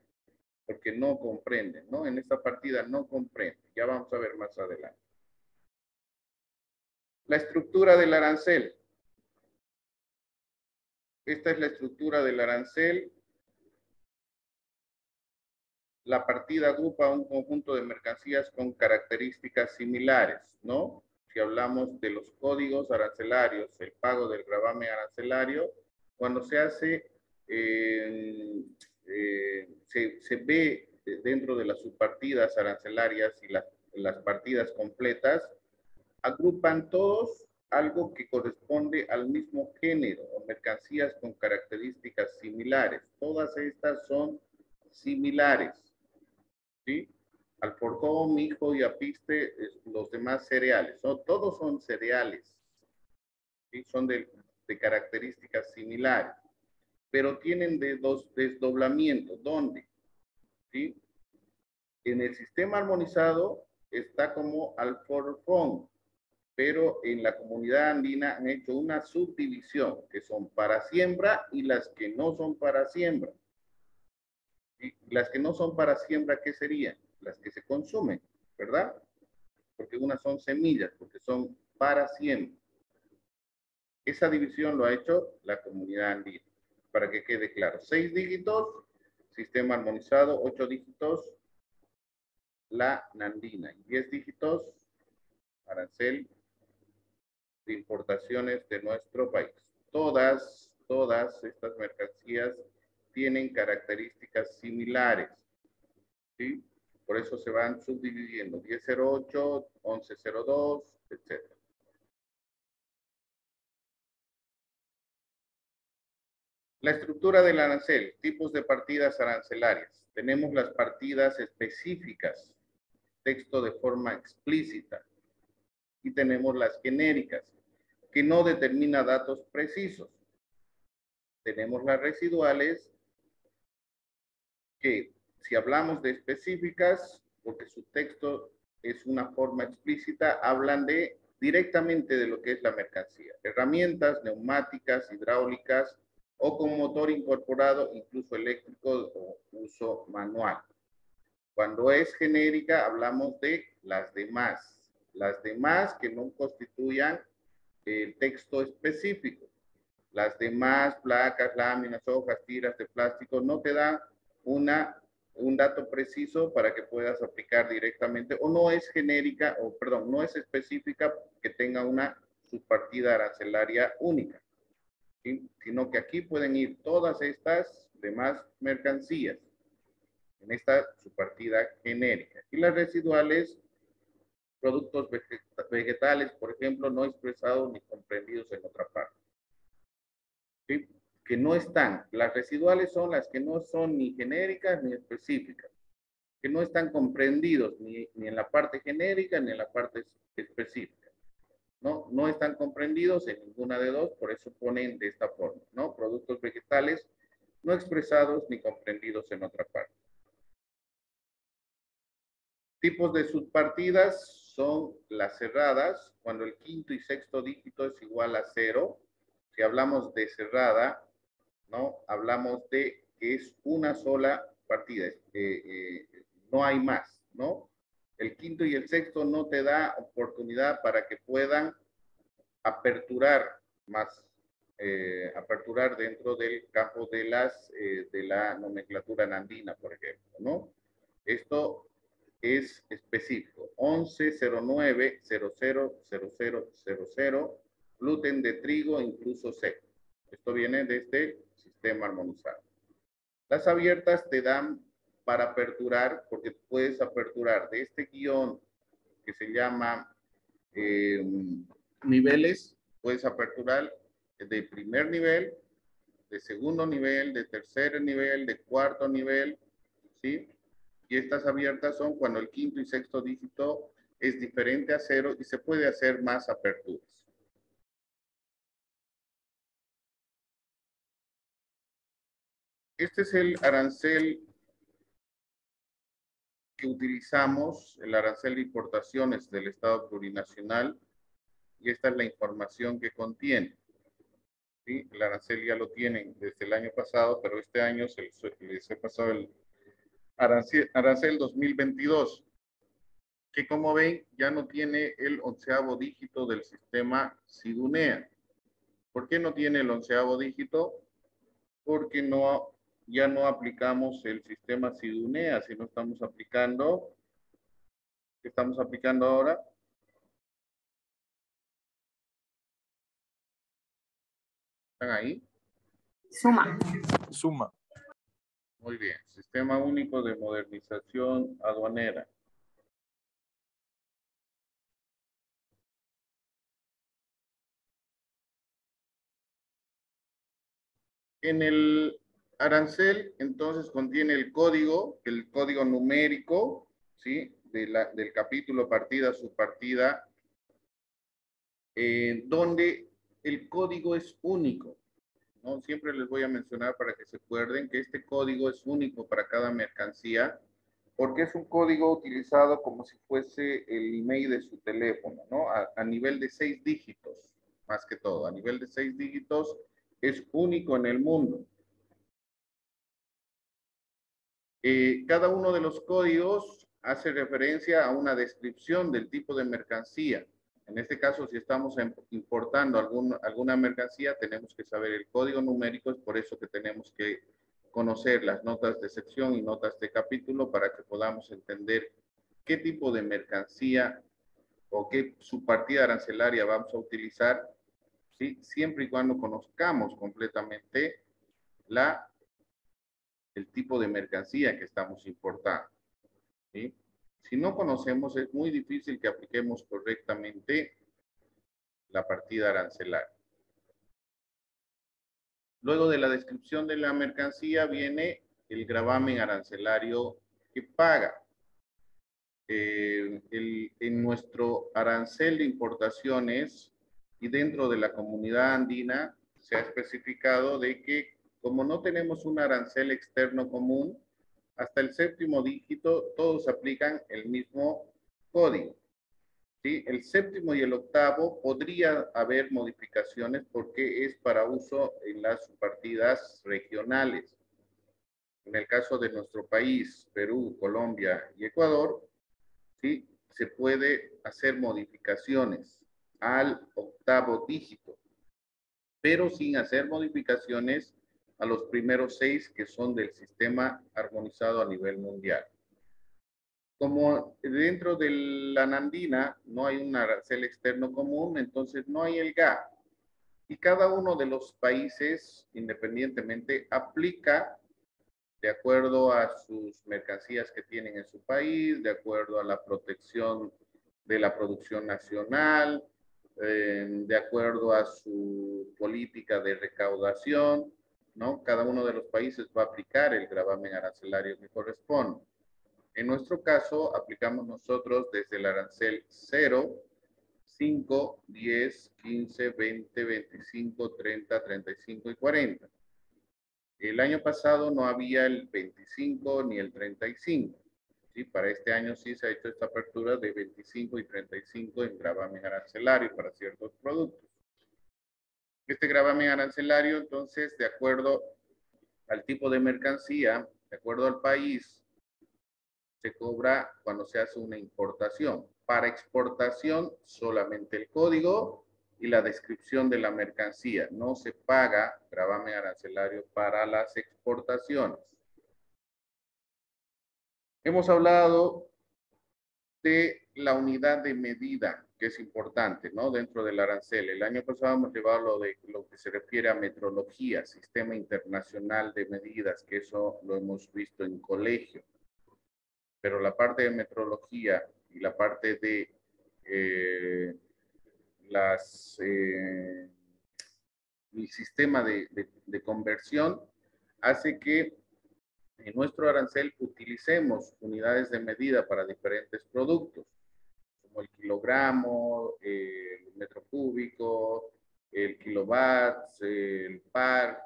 porque no comprenden, ¿no? En esta partida no comprende. Ya vamos a ver más adelante. La estructura del arancel. Esta es la estructura del arancel. La partida agrupa un conjunto de mercancías con características similares, ¿no? Si hablamos de los códigos arancelarios, el pago del gravamen arancelario, cuando se hace, se ve dentro de las subpartidas arancelarias y las partidas completas, agrupan todos algo que corresponde al mismo género o mercancías con características similares. Todas estas son similares. ¿Sí? Alforjón, mijo y apiste, los demás cereales. ¿No? Todos son cereales. ¿Sí? Son de características similares. Pero tienen desdoblamientos. ¿Dónde? ¿Sí? En el sistema armonizado está como alforjón, pero en la comunidad andina han hecho una subdivisión, que son para siembra y las que no son para siembra. ¿Sí? Las que no son para siembra, ¿qué serían? Las que se consumen, ¿verdad? Porque unas son semillas, porque son para siembra. Esa división lo ha hecho la comunidad andina, para que quede claro. 6 dígitos, sistema armonizado, 8 dígitos, la nandina, y 10 dígitos, arancel de importaciones de nuestro país. Todas estas mercancías tienen características similares, ¿sí? Por eso se van subdividiendo, 1008, 1102, etc. La estructura del arancel, tipos de partidas arancelarias. Tenemos las partidas específicas, texto de forma explícita. Y tenemos las genéricas, que no determina datos precisos. Tenemos las residuales, que si hablamos de específicas, porque su texto es una forma explícita, hablan directamente de lo que es la mercancía. Herramientas, neumáticas, hidráulicas, o con motor incorporado, incluso eléctrico o uso manual. Cuando es genérica, hablamos de las demás. Las demás que no constituyan el texto específico. Las demás placas, láminas, hojas, tiras de plástico no te dan un dato preciso para que puedas aplicar directamente, o no es genérica, o perdón, no es específica que tenga una subpartida arancelaria única, ¿sí? Sino que aquí pueden ir todas estas demás mercancías en esta subpartida genérica. Y las residuales, productos vegetales, por ejemplo, no expresados ni comprendidos en otra parte. ¿Sí? Que no están. Las residuales son las que no son ni genéricas ni específicas, que no están comprendidos ni en la parte genérica ni en la parte específica. No están comprendidos en ninguna de dos, por eso ponen de esta forma, ¿no? Productos vegetales no expresados ni comprendidos en otra parte. Tipos de subpartidas son las cerradas, cuando el quinto y sexto dígito es igual a 0. Si hablamos de cerrada, ¿no? Hablamos de que es una sola partida, no hay más, ¿no? El quinto y el sexto no te da oportunidad para que puedan aperturar más, aperturar dentro del campo de la nomenclatura nandina, por ejemplo, ¿no? Esto es específico. 1109000000, gluten de trigo incluso seco. Esto viene desde el sistema armonizado. Las abiertas te dan para aperturar, porque puedes aperturar de este guión que se llama niveles, puedes aperturar de primer nivel, de segundo nivel, de tercer nivel, de cuarto nivel, ¿sí? Y estas abiertas son cuando el quinto y sexto dígito es diferente a 0 y se puede hacer más aperturas. Este es el arancel que utilizamos, el arancel de importaciones del Estado plurinacional, y esta es la información que contiene. ¿Sí? El arancel ya lo tienen desde el año pasado, pero este año les he pasado el arancel 2022, que como ven ya no tiene el 11º dígito del sistema SIDUNEA. ¿Por qué no tiene el 11º dígito? Porque ya no aplicamos el sistema SIDUNEA, sino estamos aplicando, ¿qué estamos aplicando ahora? ¿Están ahí? Suma. Suma. Muy bien. Sistema único de modernización aduanera. En el arancel, entonces, contiene el código numérico, ¿sí? Del capítulo partida, subpartida, donde el código es único, ¿no? Siempre les voy a mencionar para que se acuerden que este código es único para cada mercancía, porque es un código utilizado como si fuese el email de su teléfono, ¿no? A nivel de 6 dígitos, más que todo. A nivel de 6 dígitos es único en el mundo. Cada uno de los códigos hace referencia a una descripción del tipo de mercancía. En este caso, si estamos importando alguna mercancía, tenemos que saber el código numérico. Es por eso que tenemos que conocer las notas de sección y notas de capítulo para que podamos entender qué tipo de mercancía o qué subpartida arancelaria vamos a utilizar, ¿sí? Siempre y cuando conozcamos completamente el tipo de mercancía que estamos importando, ¿sí? Si no conocemos, es muy difícil que apliquemos correctamente la partida arancelaria. Luego de la descripción de la mercancía viene el gravamen arancelario que paga. En nuestro arancel de importaciones y dentro de la comunidad andina se ha especificado de que como no tenemos un arancel externo común, hasta el 7º dígito todos aplican el mismo código. ¿Sí? El 7º y el 8º podría haber modificaciones porque es para uso en las subpartidas regionales. En el caso de nuestro país, Perú, Colombia y Ecuador, ¿sí? Se puede hacer modificaciones al 8º dígito, pero sin hacer modificaciones a los primeros 6 que son del sistema armonizado a nivel mundial. Como dentro de la Nandina no hay un arancel externo común, entonces no hay el GAP. Y cada uno de los países, independientemente, aplica de acuerdo a sus mercancías que tienen en su país, de acuerdo a la protección de la producción nacional, de acuerdo a su política de recaudación, ¿no? Cada uno de los países va a aplicar el gravamen arancelario que corresponde. En nuestro caso, aplicamos nosotros desde el arancel 0, 5, 10, 15, 20, 25, 30, 35 y 40. El año pasado no había el 25 ni el 35. ¿Sí? Para este año sí se ha hecho esta apertura de 25 y 35 en gravamen arancelario para ciertos productos. Este gravamen arancelario, entonces, de acuerdo al tipo de mercancía, de acuerdo al país, se cobra cuando se hace una importación. Para exportación, solamente el código y la descripción de la mercancía. No se paga gravamen arancelario para las exportaciones. Hemos hablado de la unidad de medida, que es importante, ¿no? Dentro del arancel. El año pasado hemos llevado lo que se refiere a metrología, Sistema Internacional de Medidas, que eso lo hemos visto en colegio. Pero la parte de metrología y la parte de el sistema de conversión hace que en nuestro arancel utilicemos unidades de medida para diferentes productos, como el kilogramo, el metro cúbico, el kilowatt, el par,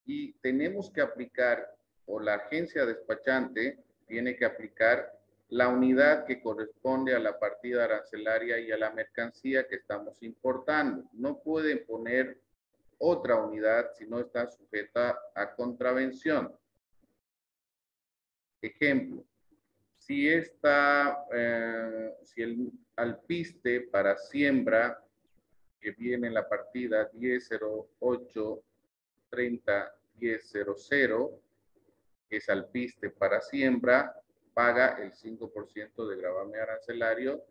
y tenemos que aplicar, o la agencia despachante tiene que aplicar la unidad que corresponde a la partida arancelaria y a la mercancía que estamos importando. No pueden poner otra unidad si no está sujeta a contravención. Ejemplo, si el alpiste para siembra que viene en la partida 1008301000, que es alpiste para siembra, paga el 5% de gravamen arancelario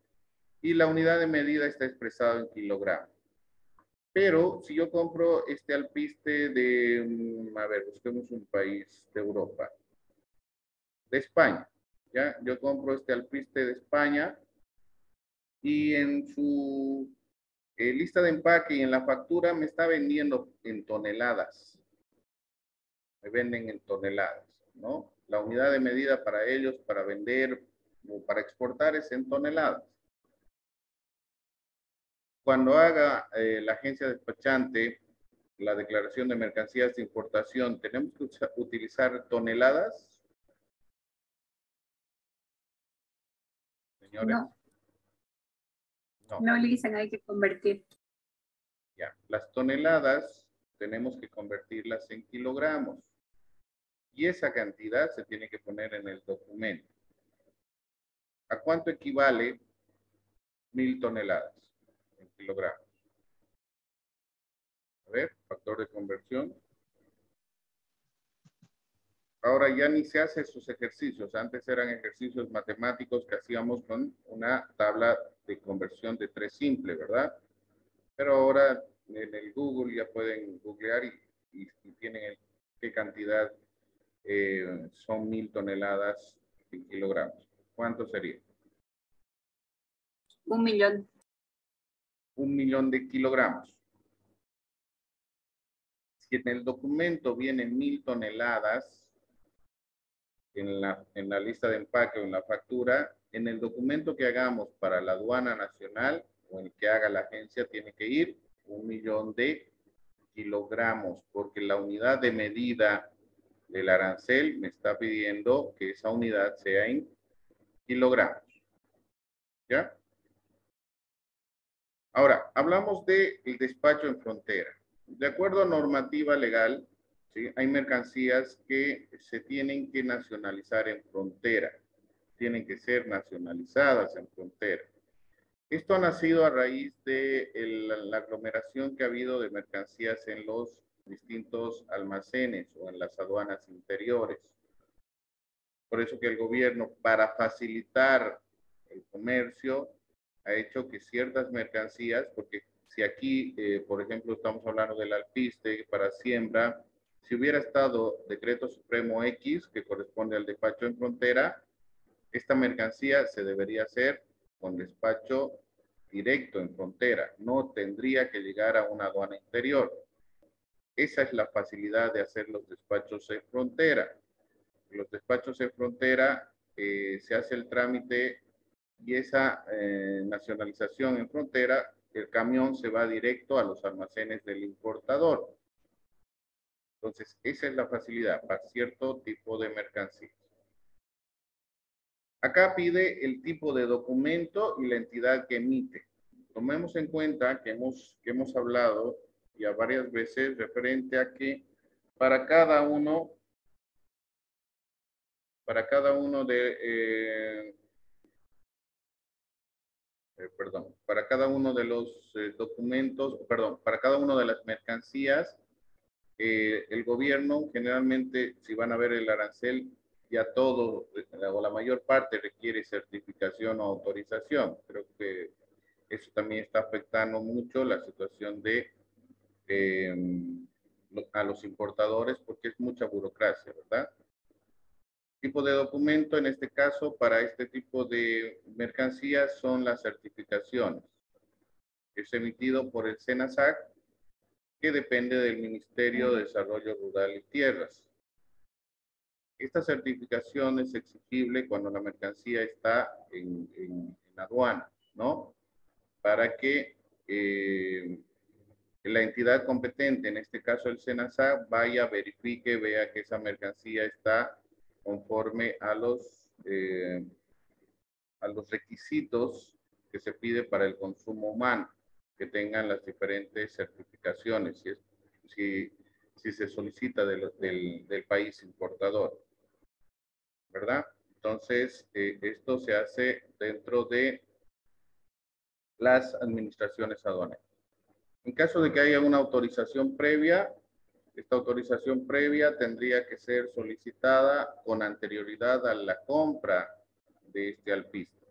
y la unidad de medida está expresada en kilogramos. Pero si yo compro este alpiste de, a ver, busquemos un país de Europa, de España, ¿ya? Yo compro este alpiste de España y en su lista de empaque y en la factura me está vendiendo en toneladas. Me venden en toneladas, ¿no? La unidad de medida para ellos, para vender o para exportar es en toneladas. Cuando haga la agencia despachante la declaración de mercancías de importación, ¿tenemos que utilizar toneladas? Señores. No le dicen, hay que convertir. Ya, las toneladas tenemos que convertirlas en kilogramos. Y esa cantidad se tiene que poner en el documento. ¿A cuánto equivale 1000 toneladas en kilogramos? A ver, factor de conversión. Ahora ya ni se hace esos ejercicios. Antes eran ejercicios matemáticos que hacíamos con una tabla de conversión de 3 simple, ¿verdad? Pero ahora en el Google ya pueden googlear y tienen qué cantidad son 1000 toneladas en kilogramos. ¿Cuánto sería? 1.000.000. 1.000.000 de kilogramos. Si en el documento vienen 1000 toneladas, en la lista de empaque o en la factura, en el documento que hagamos para la aduana nacional o el que haga la agencia tiene que ir 1.000.000 de kilogramos, porque la unidad de medida del arancel me está pidiendo que esa unidad sea en kilogramos. ¿Ya? Ahora, hablamos del despacho en frontera. De acuerdo a normativa legal, ¿sí? Hay mercancías que se tienen que nacionalizar en frontera. Tienen que ser nacionalizadas en frontera. Esto ha nacido a raíz de la aglomeración que ha habido de mercancías en los distintos almacenes o en las aduanas interiores. Por eso que el gobierno, para facilitar el comercio, ha hecho que ciertas mercancías, porque si aquí, por ejemplo, estamos hablando del alpiste para siembra, si hubiera estado Decreto Supremo X, que corresponde al despacho en frontera, esta mercancía se debería hacer con despacho directo en frontera. No tendría que llegar a una aduana interior. Esa es la facilidad de hacer los despachos en frontera. Los despachos en frontera se hace el trámite y esa nacionalización en frontera, el camión se va directo a los almacenes del importador. Entonces, esa es la facilidad para cierto tipo de mercancías. Acá pide el tipo de documento y la entidad que emite. Tomemos en cuenta que hemos hablado ya varias veces referente a que para cada uno de para cada uno de los documentos, para cada una de las mercancías, el gobierno generalmente, si van a ver el arancel, ya todo o la mayor parte requiere certificación o autorización. Creo que eso también está afectando mucho la situación de a los importadores porque es mucha burocracia, ¿verdad? Tipo de documento, en este caso, para este tipo de mercancías son las certificaciones. Es emitido por el SENASAC, que depende del Ministerio de Desarrollo Rural y Tierras. Esta certificación es exigible cuando la mercancía está en aduana, ¿no? Para que la entidad competente, en este caso el SENASA, vaya, verifique, vea que esa mercancía está conforme a los requisitos que se pide para el consumo humano, que tengan las diferentes certificaciones, si se solicita del país importador, ¿verdad? Entonces, esto se hace dentro de las administraciones aduaneras. En caso de que haya una autorización previa, esta autorización previa tendría que ser solicitada con anterioridad a la compra de este alpiste,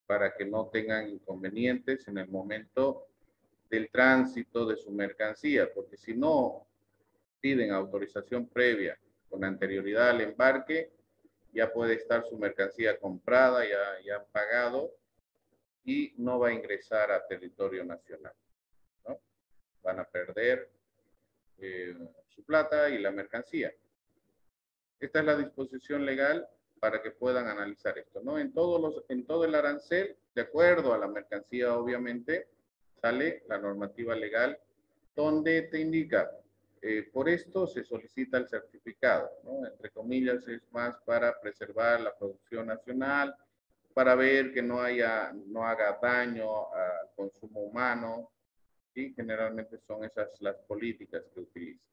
para que no tengan inconvenientes en el momento del tránsito de su mercancía, porque si no piden autorización previa con anterioridad al embarque, ya puede estar su mercancía comprada, ya han pagado, y no va a ingresar a territorio nacional, ¿no? Van a perder su plata y la mercancía. Esta es la disposición legal para que puedan analizar esto, ¿no? En todo el arancel, de acuerdo a la mercancía, obviamente, sale la normativa legal donde te indica, por esto se solicita el certificado, ¿no? Entre comillas, es más para preservar la producción nacional, para ver que no haga daño al consumo humano, y generalmente son esas las políticas que utilizan.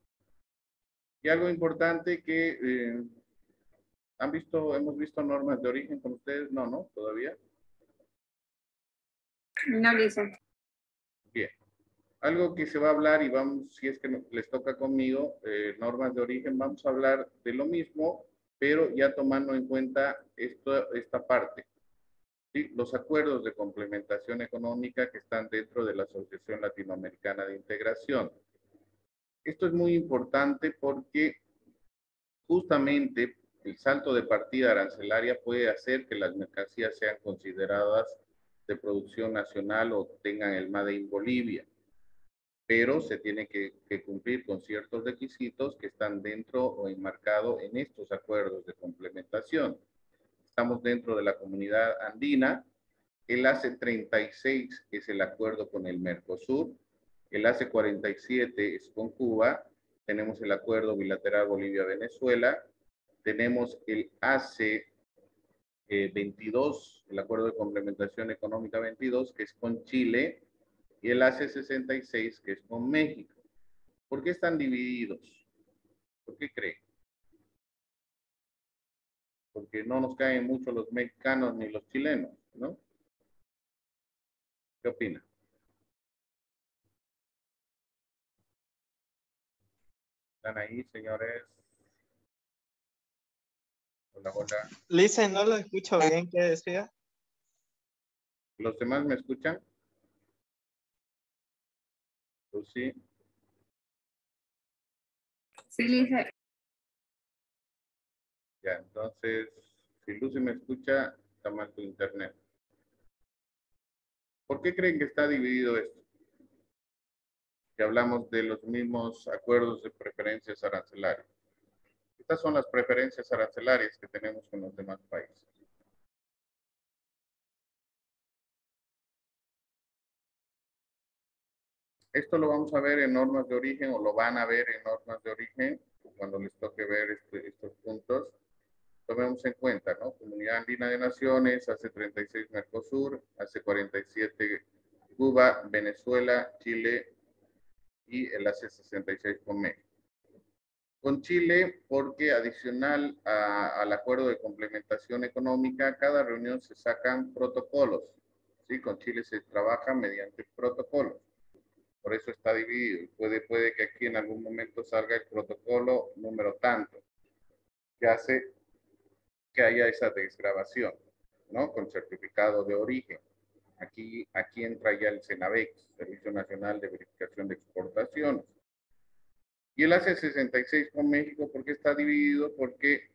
Y algo importante que hemos visto normas de origen con ustedes, no, todavía. No, Lisa. Bien. Algo que se va a hablar y vamos, si es que les toca conmigo, normas de origen, vamos a hablar de lo mismo, pero ya tomando en cuenta esta parte. ¿Sí? Los acuerdos de complementación económica que están dentro de la Asociación Latinoamericana de Integración. Esto es muy importante porque justamente el salto de partida arancelaria puede hacer que las mercancías sean consideradas de producción nacional o tengan el Made in Bolivia, pero se tiene que cumplir con ciertos requisitos que están dentro o enmarcados en estos acuerdos de complementación. Estamos dentro de la comunidad andina. El ACE 36 es el acuerdo con el Mercosur, el ACE 47 es con Cuba, tenemos el acuerdo bilateral Bolivia-Venezuela, tenemos el ACE 22, el acuerdo de complementación económica 22, que es con Chile, y el ACE 66, que es con México. ¿Por qué están divididos? ¿Por qué creen? Porque no nos caen mucho los mexicanos ni los chilenos, ¿no? ¿Qué opinan? ¿Están ahí, señores? Hola, hola. Listen, no lo escucho bien, ¿qué decía? ¿Los demás me escuchan? Pues sí. Sí, Lisa. Ya, entonces, si Lucy me escucha, está mal tu internet. ¿Por qué creen que está dividido esto? Que hablamos de los mismos acuerdos de preferencias arancelarias. Estas son las preferencias arancelarias que tenemos con los demás países. Esto lo vamos a ver en normas de origen, o lo van a ver en normas de origen cuando les toque ver estos puntos. Tomemos en cuenta, ¿no? Comunidad Andina de Naciones, hace 36 Mercosur, hace 47 Cuba, Venezuela, Chile y el hace 66 con México. Con Chile, porque adicional al acuerdo de complementación económica, cada reunión se sacan protocolos. ¿Sí? Con Chile se trabaja mediante protocolos. Por eso está dividido. Puede que aquí en algún momento salga el protocolo número tanto, que hace que haya esa desgravación, ¿no? Con certificado de origen. Aquí entra ya el CENAVEX, Servicio Nacional de Verificación de Exportaciones. Y el ACE 66 con México, ¿por qué está dividido? Porque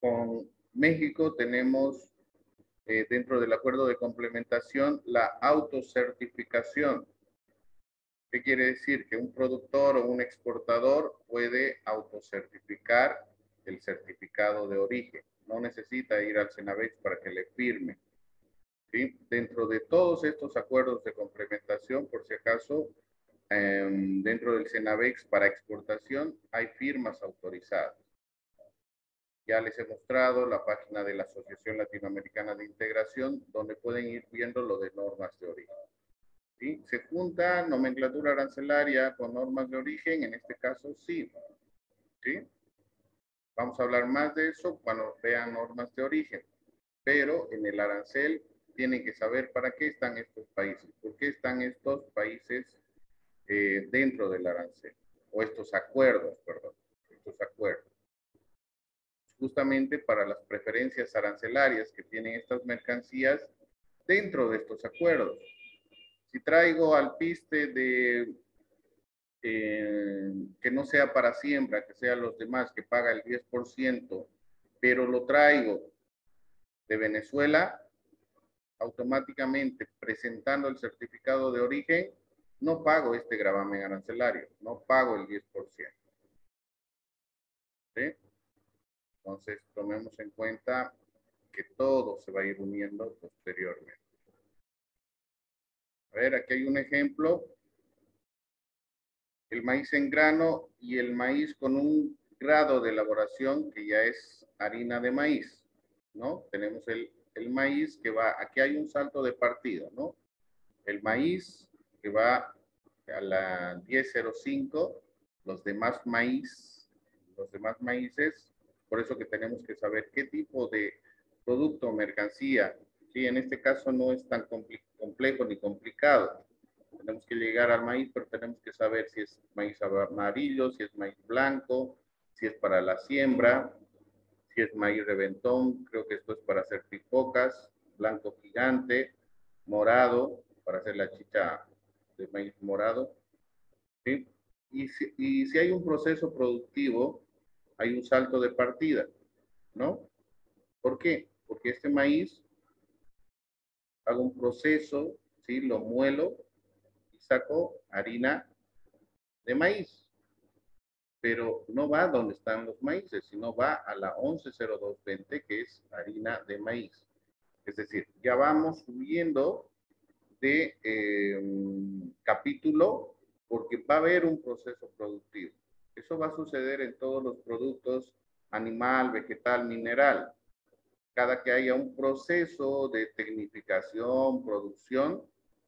con México tenemos, dentro del acuerdo de complementación, la autocertificación. ¿Qué quiere decir? Que un productor o un exportador puede autocertificar el certificado de origen. No necesita ir al CENAVEX para que le firme. ¿sí? Dentro de todos estos acuerdos de complementación, por si acaso, dentro del CENAVEX para exportación hay firmas autorizadas. Ya les he mostrado la página de la Asociación Latinoamericana de Integración, donde pueden ir viendo lo de normas de origen. ¿Sí? ¿Se junta nomenclatura arancelaria con normas de origen? En este caso, sí. ¿Sí? Vamos a hablar más de eso cuando vean normas de origen. Pero en el arancel tienen que saber para qué están estos países. ¿Por qué están estos países dentro del arancel? O estos acuerdos, perdón. Estos acuerdos. Justamente para las preferencias arancelarias que tienen estas mercancías dentro de estos acuerdos. Si traigo alpiste de que no sea para siembra, que sean los demás, que paga el 10%, pero lo traigo de Venezuela, automáticamente presentando el certificado de origen, no pago este gravamen arancelario, no pago el 10%. ¿Sí? Entonces, tomemos en cuenta que todo se va a ir uniendo posteriormente. A ver, aquí hay un ejemplo. El maíz en grano y el maíz con un grado de elaboración que ya es harina de maíz, ¿no? Tenemos el maíz que va, aquí hay un salto de partida, ¿no? El maíz que va a la 1005, los demás maíces, por eso que tenemos que saber qué tipo de producto o mercancía, ¿sí? En este caso no es tan complejo ni complicado. Tenemos que llegar al maíz, pero tenemos que saber si es maíz amarillo, si es maíz blanco, si es para la siembra, si es maíz reventón, creo que esto es para hacer pipocas, blanco gigante, morado, para hacer la chicha de maíz morado, ¿sí? Y si hay un proceso productivo, hay un salto de partida, ¿no? ¿Por qué? Porque este maíz, hago un proceso, ¿sí? Lo muelo y saco harina de maíz. Pero no va donde están los maíces, sino va a la 110220, que es harina de maíz. Es decir, ya vamos subiendo de capítulo porque va a haber un proceso productivo. Eso va a suceder en todos los productos animal, vegetal, mineral. Cada que haya un proceso de tecnificación, producción,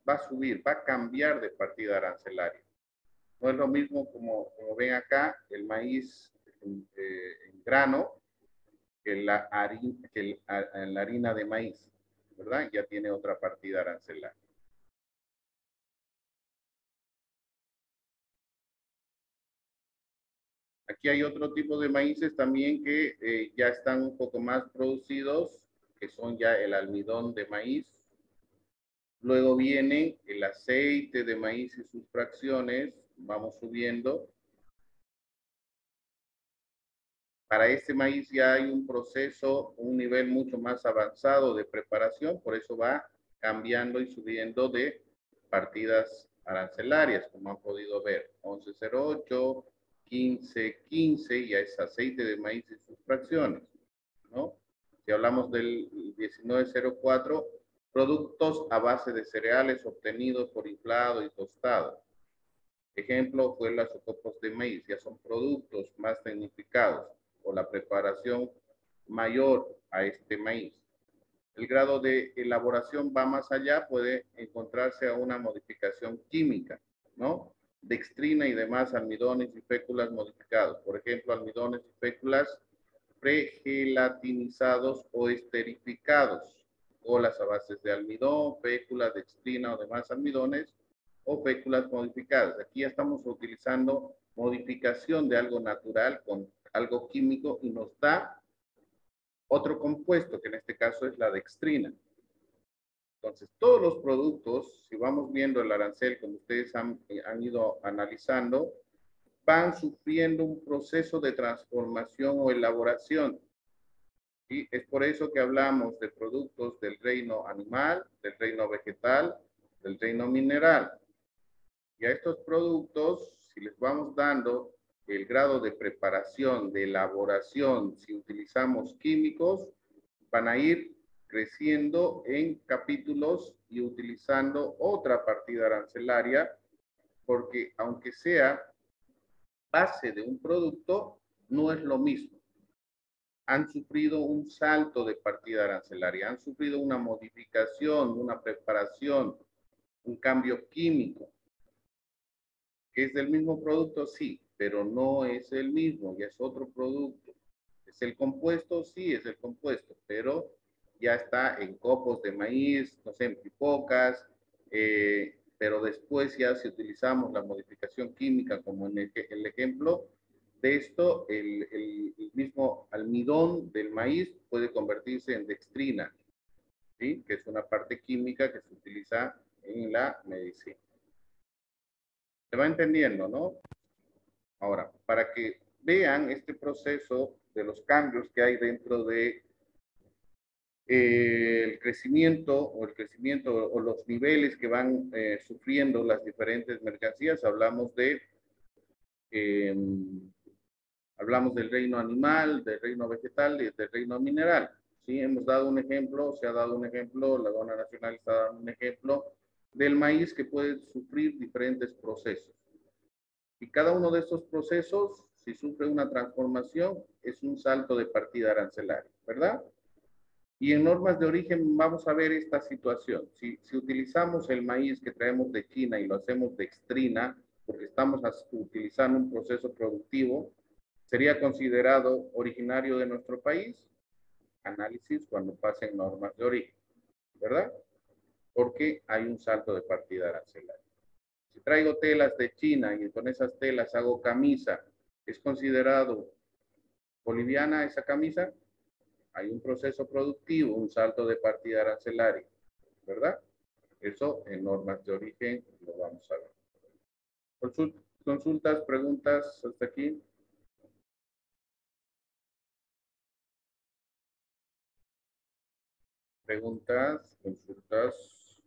va a subir, va a cambiar de partida arancelaria. No es lo mismo como ven acá, el maíz en grano que la harina de maíz, ¿verdad? Ya tiene otra partida arancelaria. Aquí hay otro tipo de maíces también que ya están un poco más producidos, que son ya el almidón de maíz. Luego viene el aceite de maíz y sus fracciones, vamos subiendo. Para este maíz ya hay un proceso, un nivel mucho más avanzado de preparación, por eso va cambiando y subiendo de partidas arancelarias, como han podido ver. 1108, 1515, ya es aceite de maíz y sus fracciones, ¿no? Si hablamos del 1904, productos a base de cereales obtenidos por inflado y tostado. Ejemplo fue las sopopos de maíz, ya son productos más tecnificados o la preparación mayor a este maíz. El grado de elaboración va más allá, puede encontrarse a una modificación química, ¿no? Dextrina y demás almidones y féculas modificados. Por ejemplo, almidones y féculas pregelatinizados o esterificados, o las a bases de almidón, fécula, dextrina o demás almidones, o féculas modificadas. Aquí ya estamos utilizando modificación de algo natural con algo químico y nos da otro compuesto, que en este caso es la dextrina. Entonces, todos los productos, si vamos viendo el arancel, como ustedes han ido analizando, van sufriendo un proceso de transformación o elaboración. ¿Sí? Es por eso que hablamos de productos del reino animal, del reino vegetal, del reino mineral. Y a estos productos, si les vamos dando el grado de preparación, de elaboración, si utilizamos químicos, van a ir creciendo en capítulos y utilizando otra partida arancelaria, porque aunque sea base de un producto, no es lo mismo. Han sufrido un salto de partida arancelaria, han sufrido una modificación, una preparación, un cambio químico. ¿Que es del mismo producto? Sí, pero no es el mismo, ya es otro producto. ¿Es el compuesto? Sí, es el compuesto, pero ya está en copos de maíz, no sé, en pipocas, pero después ya si utilizamos la modificación química como en el ejemplo de esto, el mismo almidón del maíz puede convertirse en dextrina, ¿sí? Que es una parte química que se utiliza en la medicina. ¿Se va entendiendo, no? Ahora, para que vean este proceso de los cambios que hay dentro de el crecimiento o los niveles que van sufriendo las diferentes mercancías, hablamos del reino animal, del reino vegetal y del reino mineral. ¿Sí? Hemos dado un ejemplo, se ha dado un ejemplo, la aduana nacional está dando un ejemplo del maíz que puede sufrir diferentes procesos. Y cada uno de estos procesos, si sufre una transformación, es un salto de partida arancelaria, ¿verdad? Y en normas de origen vamos a ver esta situación. Si utilizamos el maíz que traemos de China y lo hacemos dextrina, porque estamos utilizando un proceso productivo, ¿sería considerado originario de nuestro país? Análisis cuando pasen normas de origen, ¿verdad? Porque hay un salto de partida arancelaria. Si traigo telas de China y con esas telas hago camisa, ¿es considerado boliviana esa camisa? Hay un proceso productivo, un salto de partida arancelaria, ¿verdad? Eso en normas de origen lo vamos a ver. Consultas, preguntas hasta aquí. Preguntas, consultas.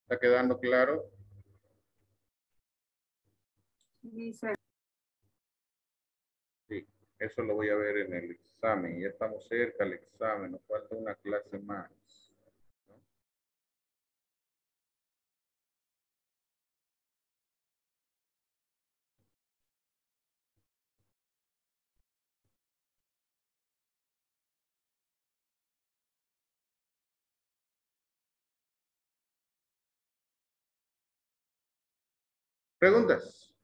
¿Está quedando claro? Dice. Sí, eso lo voy a ver en el examen. Ya estamos cerca del examen, nos falta una clase más. ¿No? ¿Preguntas?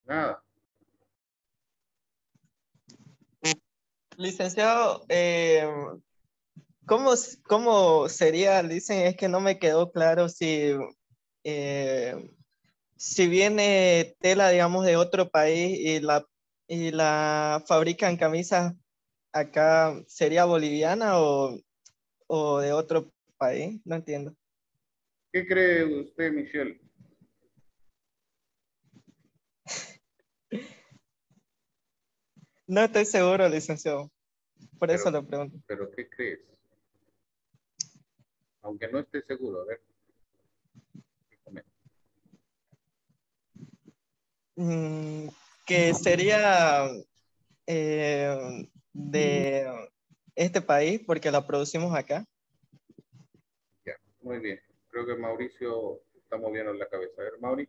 Nada. Licenciado, ¿cómo sería? Dicen, es que no me quedó claro si viene tela, digamos, de otro país y la fabrican camisas acá, ¿sería boliviana o de otro país? No entiendo. ¿Qué cree usted, Michelle? No estoy seguro, licenciado. Por eso lo pregunto. ¿Pero qué crees? Aunque no esté seguro, a ver. Que sería de este país porque la producimos acá. Ya, muy bien. Creo que Mauricio está moviendo la cabeza. A ver, Mauri,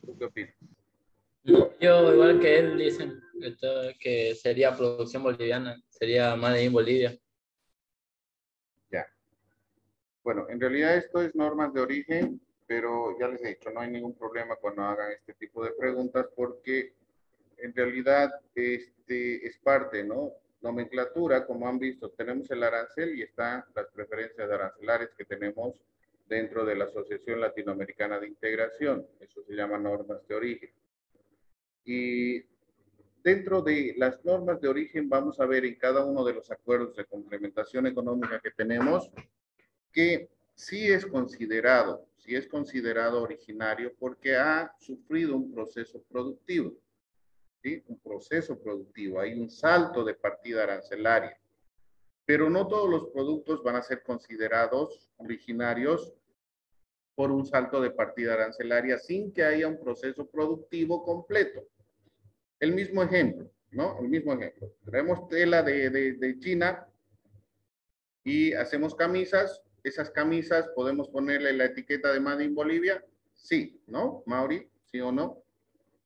¿tú qué opinas? No, yo igual que él dicen que sería producción boliviana, sería Made in Bolivia. Ya. Bueno, en realidad esto es normas de origen, pero ya les he dicho, no hay ningún problema cuando hagan este tipo de preguntas porque en realidad es parte, ¿no? Nomenclatura, como han visto, tenemos el arancel y están las preferencias arancelares que tenemos dentro de la Asociación Latinoamericana de Integración. Eso se llama normas de origen. Y dentro de las normas de origen vamos a ver en cada uno de los acuerdos de complementación económica que tenemos que sí es considerado originario porque ha sufrido un proceso productivo. ¿Sí? Un proceso productivo, hay un salto de partida arancelaria. Pero no todos los productos van a ser considerados originarios por un salto de partida arancelaria sin que haya un proceso productivo completo. El mismo ejemplo, ¿no? El mismo ejemplo. Traemos tela de China y hacemos camisas. Esas camisas podemos ponerle la etiqueta de Made in Bolivia. Sí, ¿no? Mauri, ¿sí o no?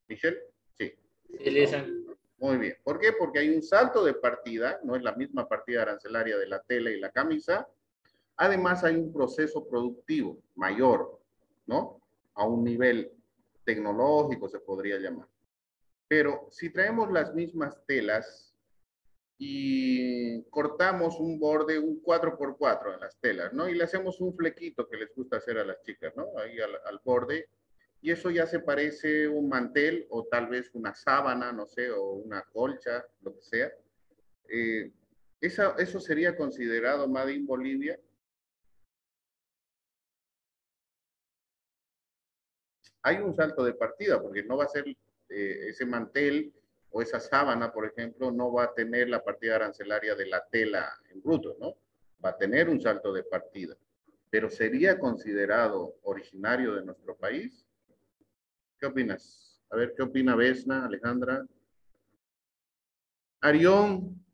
Michelle, sí. Sí, Listen. Muy bien. ¿Por qué? Porque hay un salto de partida, no es la misma partida arancelaria de la tela y la camisa. Además, hay un proceso productivo mayor, ¿no? A un nivel tecnológico se podría llamar. Pero si traemos las mismas telas y cortamos un borde, un 4x4 en las telas, ¿no? Y le hacemos un flequito que les gusta hacer a las chicas, ¿no? Ahí al borde. Y eso ya se parece un mantel o tal vez una sábana, no sé, o una colcha, lo que sea. ¿Eso sería considerado Made in Bolivia? Hay un salto de partida, porque no va a ser ese mantel o esa sábana, por ejemplo, no va a tener la partida arancelaria de la tela en bruto, ¿no? Va a tener un salto de partida, pero ¿sería considerado originario de nuestro país? ¿Qué opinas? A ver, ¿qué opina Vesna, Alejandra? Arión,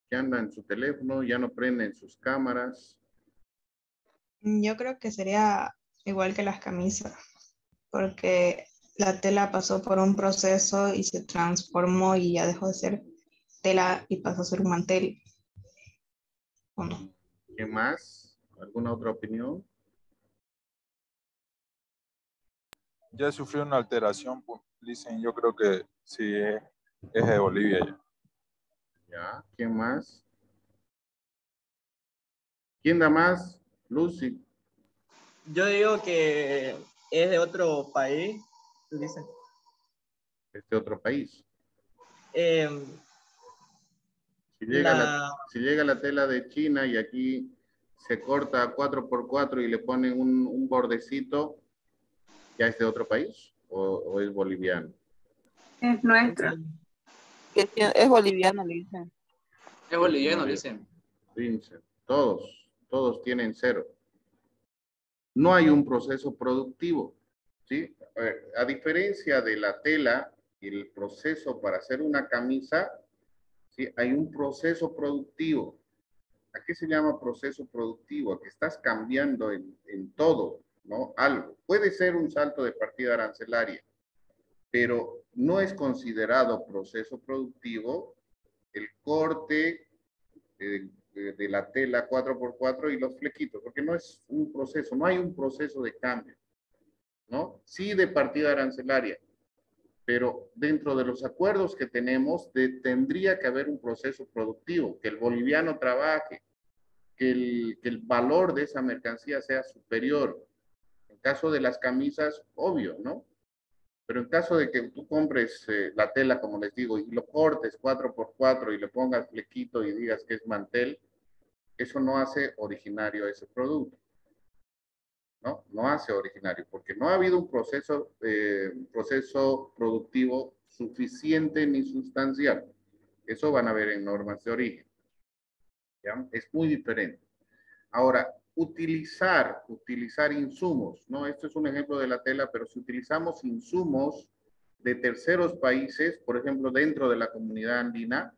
que anda en su teléfono, ya no prende en sus cámaras. Yo creo que sería igual que las camisas, porque la tela pasó por un proceso y se transformó y ya dejó de ser tela y pasó a ser un mantel. ¿O no? ¿Qué más? ¿Alguna otra opinión? Ya sufrió una alteración, pues, dicen, yo creo que sí es de Bolivia ya. Ya, ¿quién más? ¿Quién da más? Lucy. Yo digo que es de otro país, dicen. ¿De otro país? Eh, Si llega la tela de China y aquí se corta a 4x4 y le ponen un bordecito, ¿ya es de otro país o es boliviano? Es nuestro. Es boliviano, le dicen. Es boliviano, le dicen. Todos tienen 0. No hay un proceso productivo, ¿sí? A diferencia de la tela y el proceso para hacer una camisa, ¿sí? Hay un proceso productivo. ¿A qué se llama proceso productivo? A que estás cambiando en todo, ¿no? Algo. Puede ser un salto de partida arancelaria, pero no es considerado proceso productivo el corte de la tela 4x4 y los flequitos, porque no es un proceso, no hay un proceso de cambio, ¿no? Sí de partida arancelaria, pero dentro de los acuerdos que tenemos tendría que haber un proceso productivo, que el boliviano trabaje, que el valor de esa mercancía sea superior. En caso de las camisas, obvio, ¿no? Pero en caso de que tú compres la tela, como les digo, y lo cortes 4x4 y le pongas flequito y digas que es mantel, eso no hace originario ese producto. ¿No? No hace originario, porque no ha habido un proceso productivo suficiente ni sustancial. Eso van a ver en normas de origen. ¿Ya? Es muy diferente. Ahora, utilizar insumos, ¿no? Esto es un ejemplo de la tela, pero si utilizamos insumos de terceros países, por ejemplo, dentro de la comunidad andina,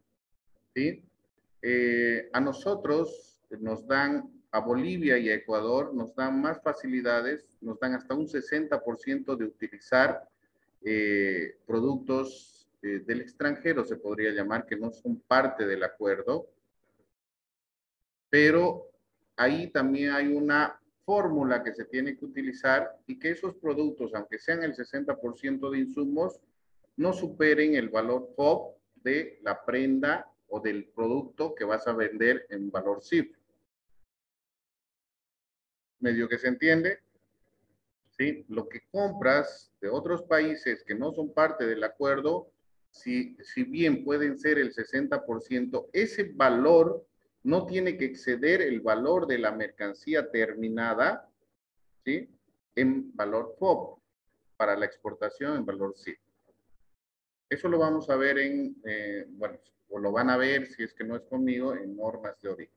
¿sí? A nosotros nos dan, a Bolivia y a Ecuador, nos dan más facilidades, nos dan hasta un 60% de utilizar productos del extranjero, se podría llamar, que no son parte del acuerdo, pero ahí también hay una fórmula que se tiene que utilizar y que esos productos, aunque sean el 60% de insumos, no superen el valor FOB de la prenda o del producto que vas a vender en valor CIF. ¿Medio que se entiende? ¿Sí? Lo que compras de otros países que no son parte del acuerdo, si bien pueden ser el 60%, ese valor no tiene que exceder el valor de la mercancía terminada, ¿sí? En valor FOB, para la exportación en valor CIF. Eso lo vamos a ver bueno, o lo van a ver si es que no es conmigo, en normas de origen.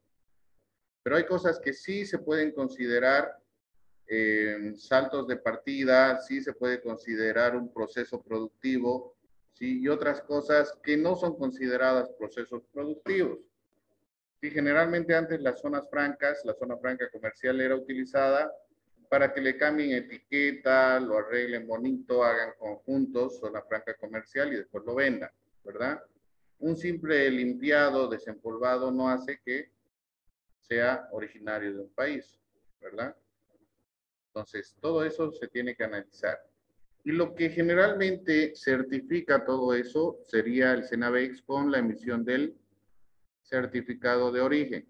Pero hay cosas que sí se pueden considerar saltos de partida, sí se puede considerar un proceso productivo, ¿sí? Y otras cosas que no son consideradas procesos productivos. Sí, generalmente antes las zonas francas, la zona franca comercial era utilizada para que le cambien etiqueta, lo arreglen bonito, hagan conjuntos, zona franca comercial y después lo vendan, ¿verdad? Un simple limpiado, desempolvado no hace que sea originario de un país, ¿verdad? Entonces, todo eso se tiene que analizar. Y lo que generalmente certifica todo eso sería el Cenavex con la emisión del certificado de origen.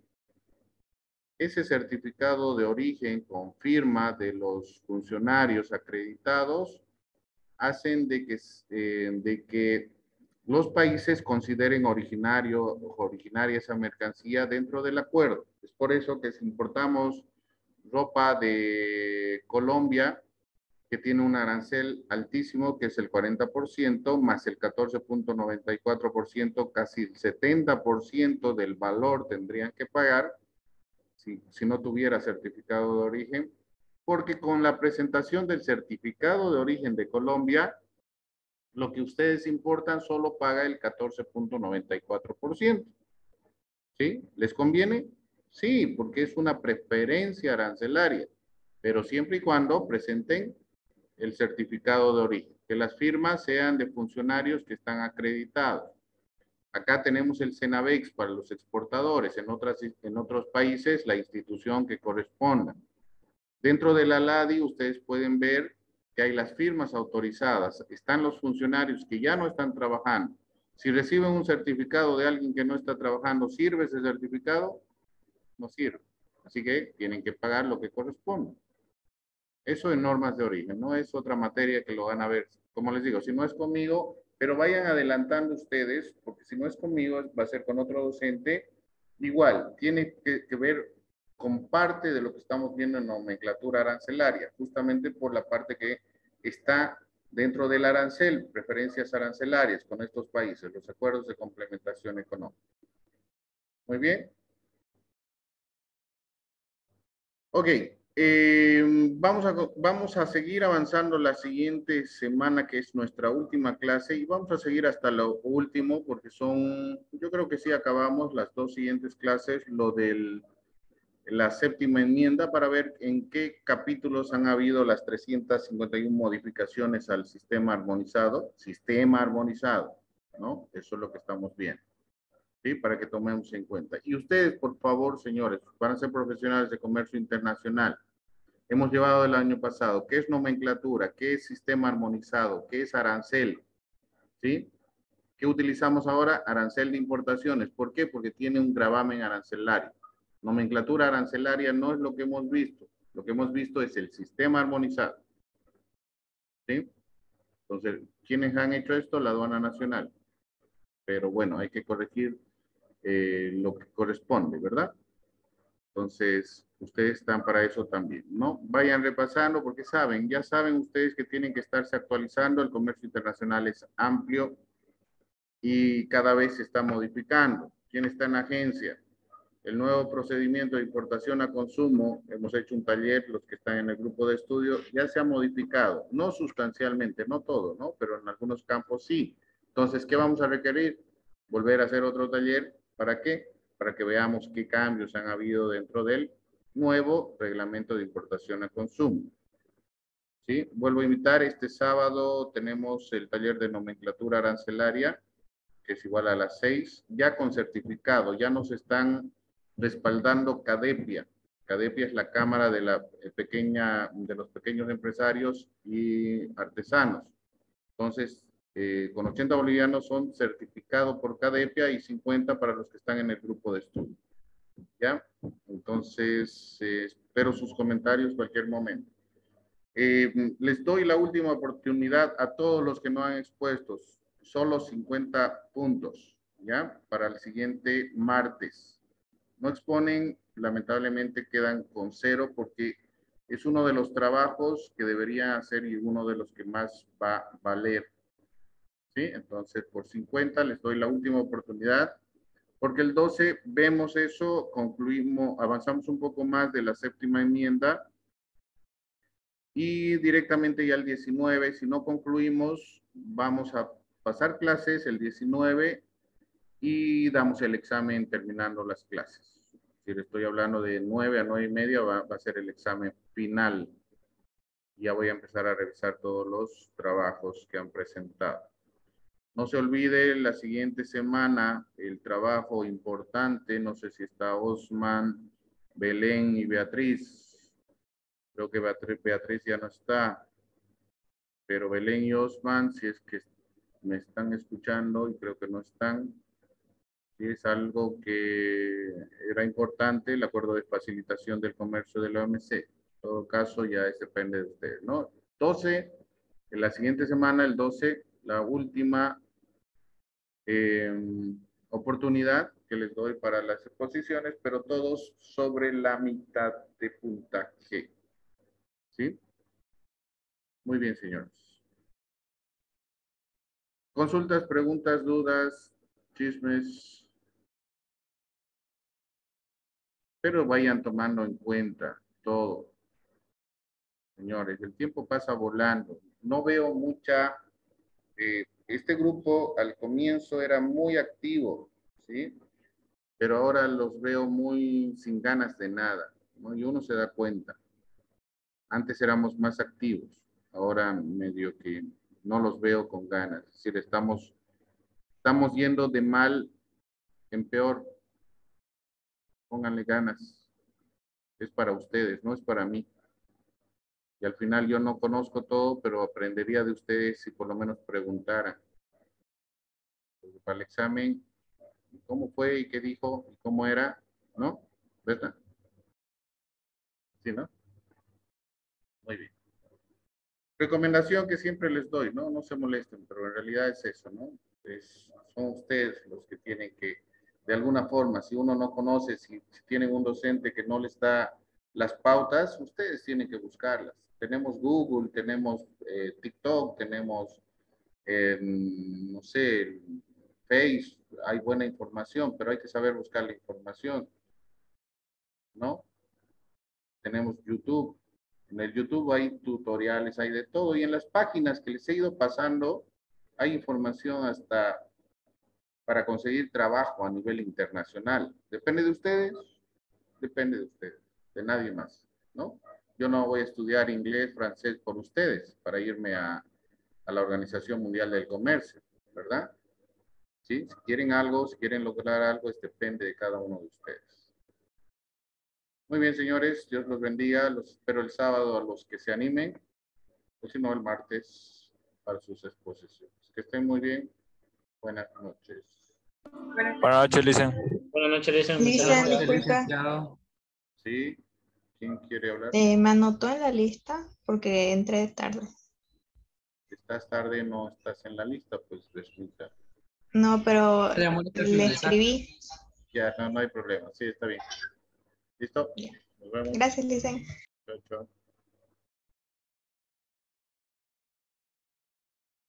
Ese certificado de origen con firma de los funcionarios acreditados hacen de que los países consideren originaria esa mercancía dentro del acuerdo. Es por eso que si importamos ropa de Colombia, que tiene un arancel altísimo, que es el 40%, más el 14.94%, casi el 70% del valor tendrían que pagar si no tuviera certificado de origen, porque con la presentación del certificado de origen de Colombia, lo que ustedes importan solo paga el 14.94%. ¿Sí? ¿Les conviene? Sí, porque es una preferencia arancelaria, pero siempre y cuando presenten el certificado de origen, que las firmas sean de funcionarios que están acreditados. Acá tenemos el Cenavex para los exportadores, en otros países la institución que corresponda. Dentro de la LADI ustedes pueden ver que hay las firmas autorizadas, están los funcionarios que ya no están trabajando. Si reciben un certificado de alguien que no está trabajando, ¿sirve ese certificado? No sirve. Así que tienen que pagar lo que corresponde. Eso en normas de origen, no es otra materia que lo van a ver. Como les digo, si no es conmigo, pero vayan adelantando ustedes, porque si no es conmigo, va a ser con otro docente. Igual, tiene que ver con parte de lo que estamos viendo en nomenclatura arancelaria, justamente por la parte que está dentro del arancel, preferencias arancelarias con estos países, los acuerdos de complementación económica. Muy bien. Ok. Vamos a seguir avanzando la siguiente semana, que es nuestra última clase, y vamos a seguir hasta lo último, porque yo creo que sí acabamos las dos siguientes clases, lo de la séptima enmienda, para ver en qué capítulos han habido las 351 modificaciones al sistema armonizado, ¿no? Eso es lo que estamos viendo. ¿Sí? Para que tomemos en cuenta. Y ustedes, por favor, señores, van a ser profesionales de comercio internacional. Hemos llevado el año pasado, ¿qué es nomenclatura? ¿Qué es sistema armonizado? ¿Qué es arancel? ¿Sí? ¿Qué utilizamos ahora? Arancel de importaciones. ¿Por qué? Porque tiene un gravamen arancelario. Nomenclatura arancelaria no es lo que hemos visto. Lo que hemos visto es el sistema armonizado. ¿Sí? Entonces, ¿quiénes han hecho esto? La aduana nacional. Pero bueno, hay que corregir lo que corresponde, ¿verdad? Entonces, ustedes están para eso también, ¿no? Vayan repasando porque ya saben ustedes que tienen que estarse actualizando. El comercio internacional es amplio y cada vez se está modificando. ¿Quién está en la agencia? El nuevo procedimiento de importación a consumo, hemos hecho un taller, los que están en el grupo de estudio, ya se ha modificado, no sustancialmente, no todo, ¿no? Pero en algunos campos sí. Entonces, ¿qué vamos a requerir? Volver a hacer otro taller. ¿Para qué? Para que veamos qué cambios han habido dentro del nuevo reglamento de importación a consumo. ¿Sí? Vuelvo a invitar, este sábado tenemos el taller de nomenclatura arancelaria, que es igual a las 6, ya con certificado, ya nos están respaldando CADEPIA. CADEPIA es la Cámara de de los pequeños empresarios y artesanos. Entonces, con 80 bolivianos son certificados por CADEPIA y 50 para los que están en el grupo de estudio. ¿Ya? Entonces, espero sus comentarios cualquier momento. Les doy la última oportunidad a todos los que no han expuesto, solo 50 puntos, ¿ya? Para el siguiente martes. No exponen, lamentablemente quedan con 0 porque es uno de los trabajos que deberían hacer y uno de los que más va a valer. ¿Sí? Entonces, por 50 les doy la última oportunidad, porque el 12 vemos eso, concluimos, avanzamos un poco más de la séptima enmienda y directamente ya el 19, si no concluimos, vamos a pasar clases el 19 y damos el examen terminando las clases. Si le estoy hablando de 9 a 9 y media, va a ser el examen final. Ya voy a empezar a revisar todos los trabajos que han presentado. No se olvide la siguiente semana el trabajo importante. No sé si está Osman, Belén y Beatriz. Creo que Beatriz ya no está. Pero Belén y Osman, si es que me están escuchando, y creo que no están, si es algo que era importante, el acuerdo de facilitación del comercio de la OMC. En todo caso, ya depende de ustedes, ¿no? 12, en la siguiente semana, el 12, la última oportunidad que les doy para las exposiciones, pero todos sobre la mitad de puntaje. ¿Sí? Muy bien, señores. Consultas, preguntas, dudas, chismes. Pero vayan tomando en cuenta todo. Señores, el tiempo pasa volando. No veo mucha... este grupo al comienzo era muy activo, ¿sí? Pero ahora los veo muy sin ganas de nada, ¿no? Y uno se da cuenta. Antes éramos más activos. Ahora medio que no los veo con ganas. Es decir, estamos yendo de mal en peor. Pónganle ganas. Es para ustedes, no es para mí. Y al final yo no conozco todo, pero aprendería de ustedes si por lo menos preguntaran. Para el examen, ¿cómo fue y qué dijo y cómo era? ¿No? ¿Verdad? ¿Sí, no? Muy bien. Recomendación que siempre les doy, ¿no? No se molesten, pero en realidad es eso, ¿no? Son ustedes los que tienen que, de alguna forma, si uno no conoce, si tienen un docente que no les da las pautas, ustedes tienen que buscarlas. Tenemos Google, tenemos TikTok, tenemos, no sé, Face, hay buena información, pero hay que saber buscar la información, ¿no? Tenemos YouTube. En el YouTube hay tutoriales, hay de todo. Y en las páginas que les he ido pasando, hay información hasta para conseguir trabajo a nivel internacional. Depende de ustedes, de nadie más, ¿no? Yo no voy a estudiar inglés, francés por ustedes para irme a la Organización Mundial del Comercio, ¿verdad? ¿Sí? Si quieren algo, si quieren lograr algo, depende de cada uno de ustedes. Muy bien, señores, Dios los bendiga. Los espero el sábado a los que se animen, o si no, el martes para sus exposiciones. Que estén muy bien. Buenas noches. Buenas noches, Licen. Buenas noches, Licen. Licen, disculpa. Sí, ¿quién quiere hablar? Me anotó en la lista porque entré tarde. Estás tarde, no estás en la lista, pues resulta. No, pero le escribí. Ya, no hay problema. Sí, está bien. ¿Listo? Nos vemos. Gracias, Licen.